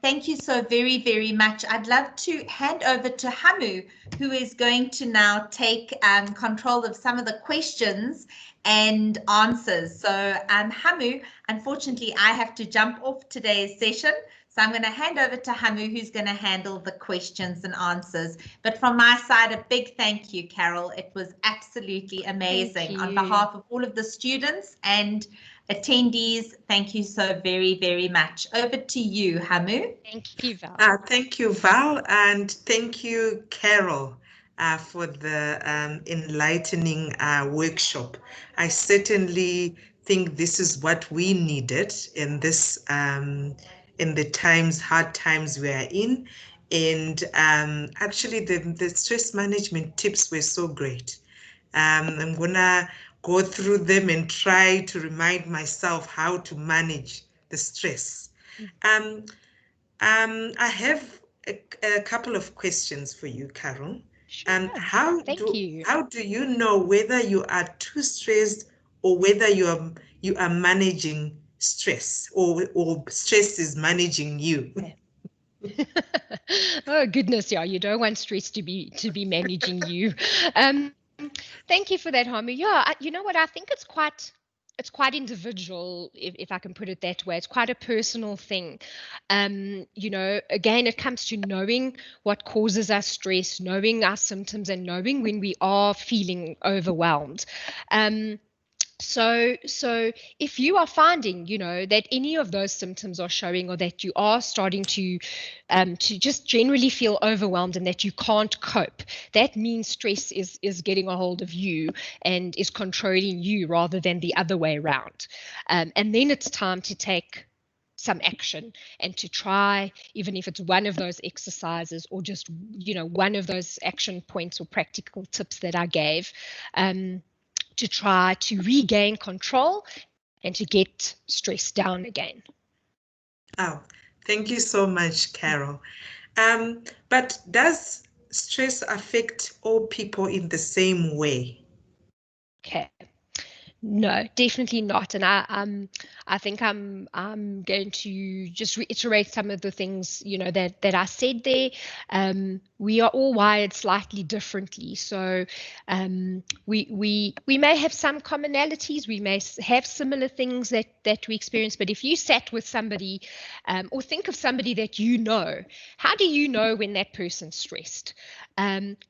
thank you so very, very much. I'd love to hand over to Hamu, who is going to now take control of some of the questions and answers. So Hamu, unfortunately, I have to jump off today's session. So I'm going to hand over to Hamu, who's going to handle the questions and answers. But from my side, a big thank you, Carol. It was absolutely amazing. On behalf of all of the students and attendees, thank you so very, very much. Over to you, Hamu. Thank you, Val. Thank you, Val, and thank you, Carol, for the enlightening workshop. I certainly think this is what we needed in this in the hard times we are in. And actually, the stress management tips were so great. I'm gonna go through them and try to remind myself how to manage the stress. I have a couple of questions for you, Carol. Sure. How do you know whether you are too stressed or whether you are managing stress or stress is managing you? Oh goodness, yeah, you don't want stress to be managing you. Thank you for that, Hamu. Yeah, you know what? I think it's quite individual, if I can put it that way. It's quite a personal thing. You know, again, it comes to knowing what causes us stress, knowing our symptoms, and knowing when we are feeling overwhelmed. So if you are finding, you know, that any of those symptoms are showing, or that you are starting to just generally feel overwhelmed and that you can't cope, that means stress is getting a hold of you and is controlling you rather than the other way around. And then it's time to take some action and to try, even if it's one of those exercises or just, you know, one of those action points or practical tips that I gave, to try to regain control and to get stress down again. Oh, thank you so much, Carol. But does stress affect all people in the same way? Okay. No, definitely not. And I think I'm going to just reiterate some of the things, you know, that I said there. We are all wired slightly differently, so we may have some commonalities. We may have similar things that we experience. But if you sat with somebody, or think of somebody that you know, how do you know when that person's stressed?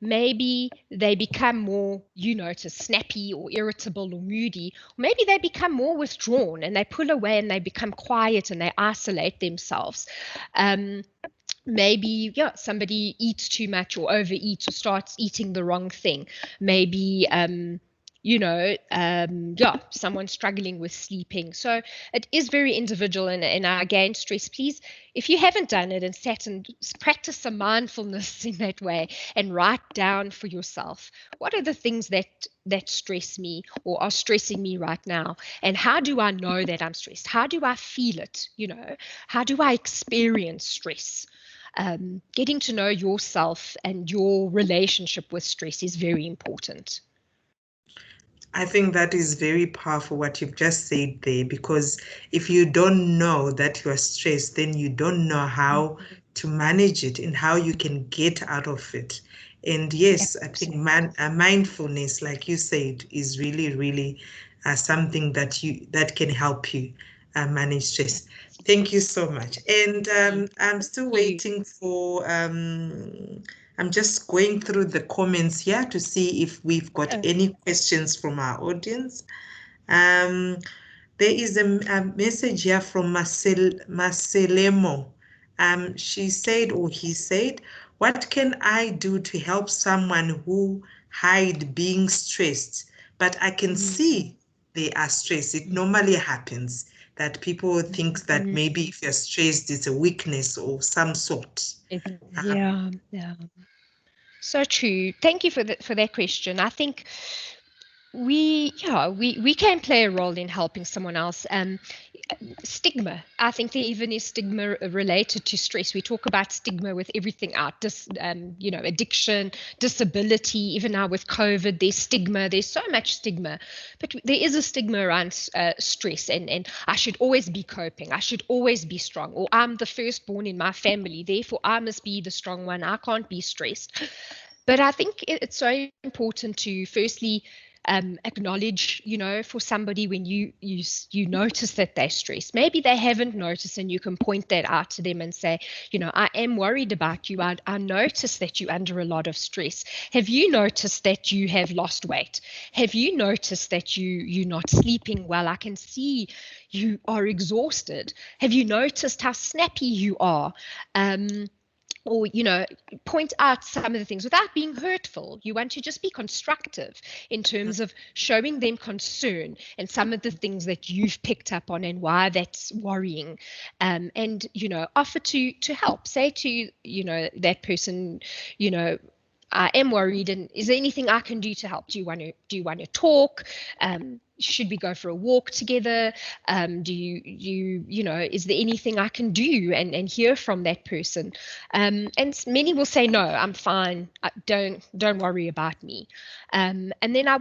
Maybe they become more, you notice, snappy or irritable or moody. Maybe they become more withdrawn and they pull away and they become quiet and they isolate themselves. Maybe somebody eats too much or overeats or starts eating the wrong thing. Maybe someone struggling with sleeping. So it is very individual. And again, stress, please, if you haven't done it and sat and practice some mindfulness in that way and write down for yourself, what are the things that stress me or are stressing me right now? And how do I know that I'm stressed? How do I feel it? You know, how do I experience stress? Getting to know yourself and your relationship with stress is very important. I think that is very powerful what you've just said there, because if you don't know that you are stressed, then you don't know how to manage it and how you can get out of it. And yes, I think mindfulness, like you said, is really, really something that can help you manage stress. Thank you so much. And I'm still waiting for I'm just going through the comments here to see if we've got any questions from our audience. There is a message here from Marcelemo. She said, or he said, what can I do to help someone who hide being stressed, but I can see they are stressed? It normally happens that people think that maybe if you're stressed, it's a weakness of some sort. Yeah. So true. Thank you for that question. I think we can play a role in helping someone else. Stigma. I think there even is stigma related to stress. We talk about stigma with everything out, addiction, disability, even now with COVID, there's stigma, there's so much stigma. But there is a stigma around stress, and I should always be coping, I should always be strong, or I'm the firstborn in my family, therefore I must be the strong one, I can't be stressed. But I think it's so important to firstly acknowledge, for somebody when you notice that they're stressed. Maybe they haven't noticed, and you can point that out to them and say, I am worried about you. I notice that you're under a lot of stress. Have you noticed that you have lost weight? Have you noticed that you're not sleeping well? I can see you are exhausted. Have you noticed how snappy you are? Or, point out some of the things without being hurtful. You want to just be constructive in terms of showing them concern and some of the things that you've picked up on and why that's worrying. And, offer to help. Say to, that person, I am worried, and is there anything I can do to help? Do you want to talk? Should we go for a walk together? Is there anything I can do and hear from that person? And many will say, no, I'm fine. Don't worry about me. And then I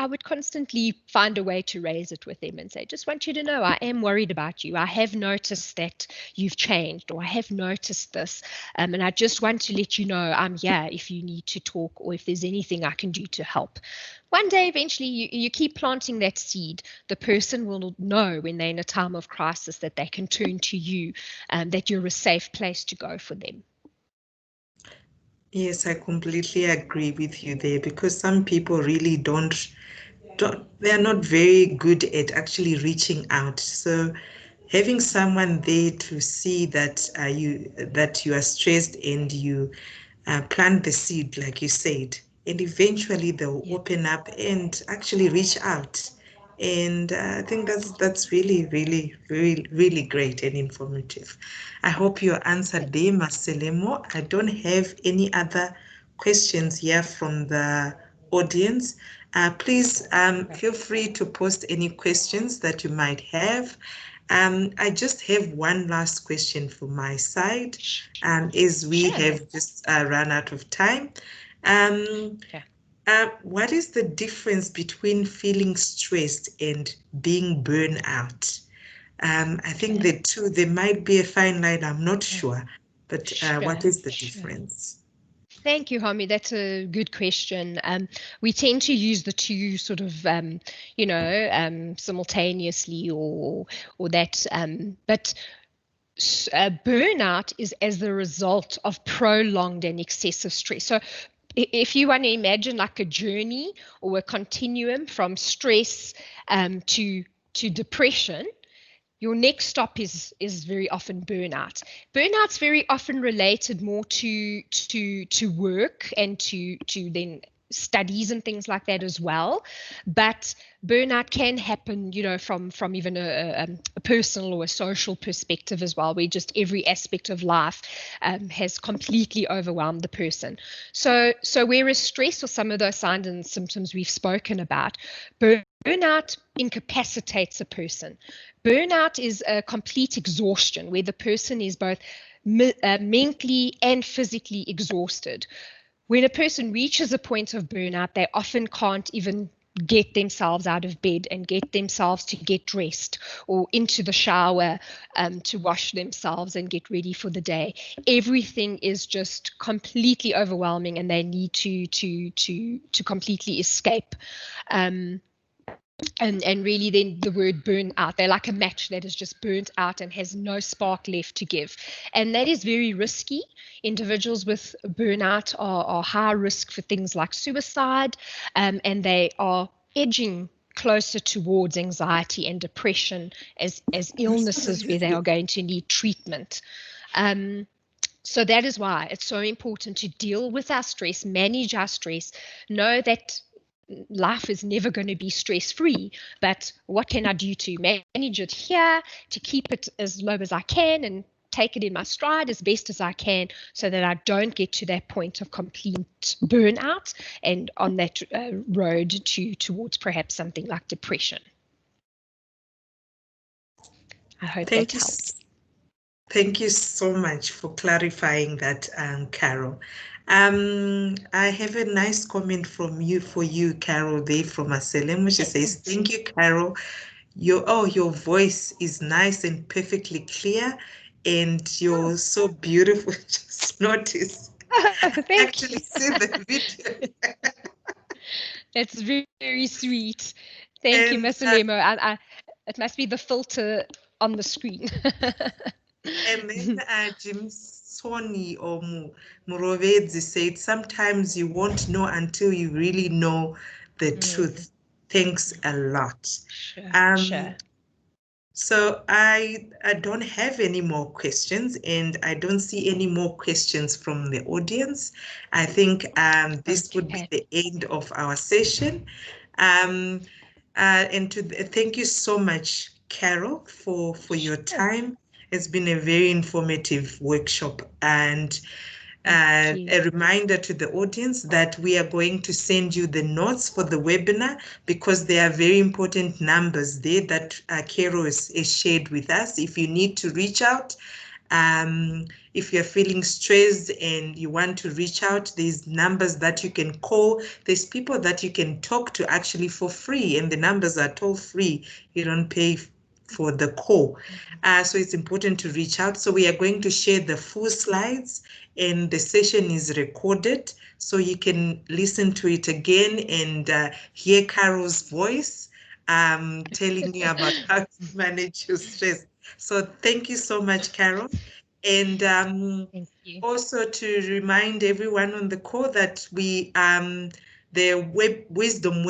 would constantly find a way to raise it with them and say, just want you to know, I am worried about you. I have noticed that you've changed, or I have noticed this. And I just want to let you know I'm here if you need to talk, or if there's anything I can do to help. One day, eventually, you keep planting that seed. The person will know when they're in a time of crisis that they can turn to you, that you're a safe place to go for them. Yes, I completely agree with you there, because some people really they're not very good at actually reaching out. So having someone there to see that you are stressed, and you plant the seed, like you said, and eventually they'll open up and actually reach out. And I think that's really, really, really, really great and informative. I hope you answered them, Selemo. I don't have any other questions here from the audience. Please feel free to post any questions that you might have. I just have one last question from my side, as we have just run out of time. What is the difference between feeling stressed and being burned out? I think the two, there might be a fine line, I'm not sure, but what is the difference? Thank you, Homi. That's a good question. We tend to use the two sort of, simultaneously or that, but burnout is as the result of prolonged and excessive stress. So if you want to imagine like a journey or a continuum from stress to depression, your next stop is very often burnout. Burnout's very often related more to work and to then studies and things like that as well. But burnout can happen, from even a personal or a social perspective as well, where just every aspect of life has completely overwhelmed the person. So whereas stress or some of those signs and symptoms we've spoken about, burnout incapacitates a person. Burnout is a complete exhaustion where the person is both mentally and physically exhausted. When a person reaches a point of burnout, they often can't even get themselves out of bed and get themselves to get dressed or into the shower to wash themselves and get ready for the day. Everything is just completely overwhelming, and they need to completely escape. And really then the word burn out, they're like a match that is just burnt out and has no spark left to give. And that is very risky. Individuals with burnout are high risk for things like suicide, and they are edging closer towards anxiety and depression as illnesses where they are going to need treatment. So that is why it's so important to deal with our stress, manage our stress, know that life is never going to be stress-free, but what can I do to manage it here, to keep it as low as I can, and take it in my stride as best as I can so that I don't get to that point of complete burnout and on that road towards perhaps something like depression. I hope that helps. Thank you so much for clarifying that, Carol. I have a nice comment for you, Carol, there from Aselem. She says, thank you, Carol. Your voice is nice and perfectly clear, and you're so beautiful. Just notice. Thank you. See the video. That's very, very sweet. Thank you, Masalemo. It must be the filter on the screen. And then Jim Sony or Murovedzi said, sometimes you won't know until you really know the truth. Thanks a lot. Sure. So I don't have any more questions, and I don't see any more questions from the audience. I think this would be the end of our session. And thank you so much, Carol, for your time. It's been a very informative workshop, and a reminder to the audience that we are going to send you the notes for the webinar, because there are very important numbers there that Carol has shared with us. If you need to reach out, if you're feeling stressed and you want to reach out, there's numbers that you can call. There's people that you can talk to actually for free, and the numbers are toll free. You don't pay for the call. So it's important to reach out. So we are going to share the full slides, and the session is recorded, so you can listen to it again and hear Carol's voice telling you about how to manage your stress. So thank you so much, Carol. And thank you. Also to remind everyone on the call that the Wisdom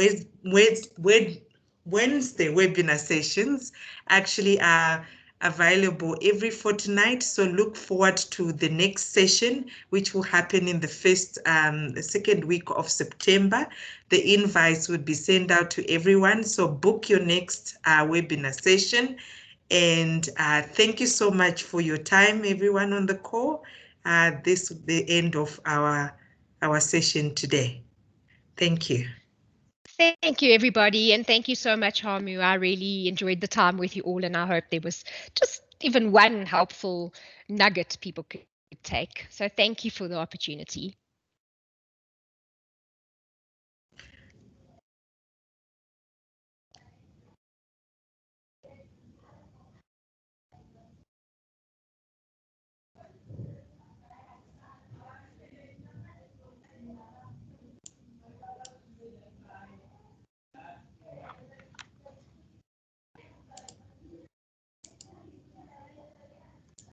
Wednesday webinar sessions actually are available every fortnight. So look forward to the next session, which will happen in the second week of September. The invites would be sent out to everyone. So book your next webinar session. And thank you so much for your time, everyone on the call. This is the end of our session today. Thank you. Thank you, everybody. And thank you so much, Hamu. I really enjoyed the time with you all, and I hope there was just even one helpful nugget people could take. So thank you for the opportunity.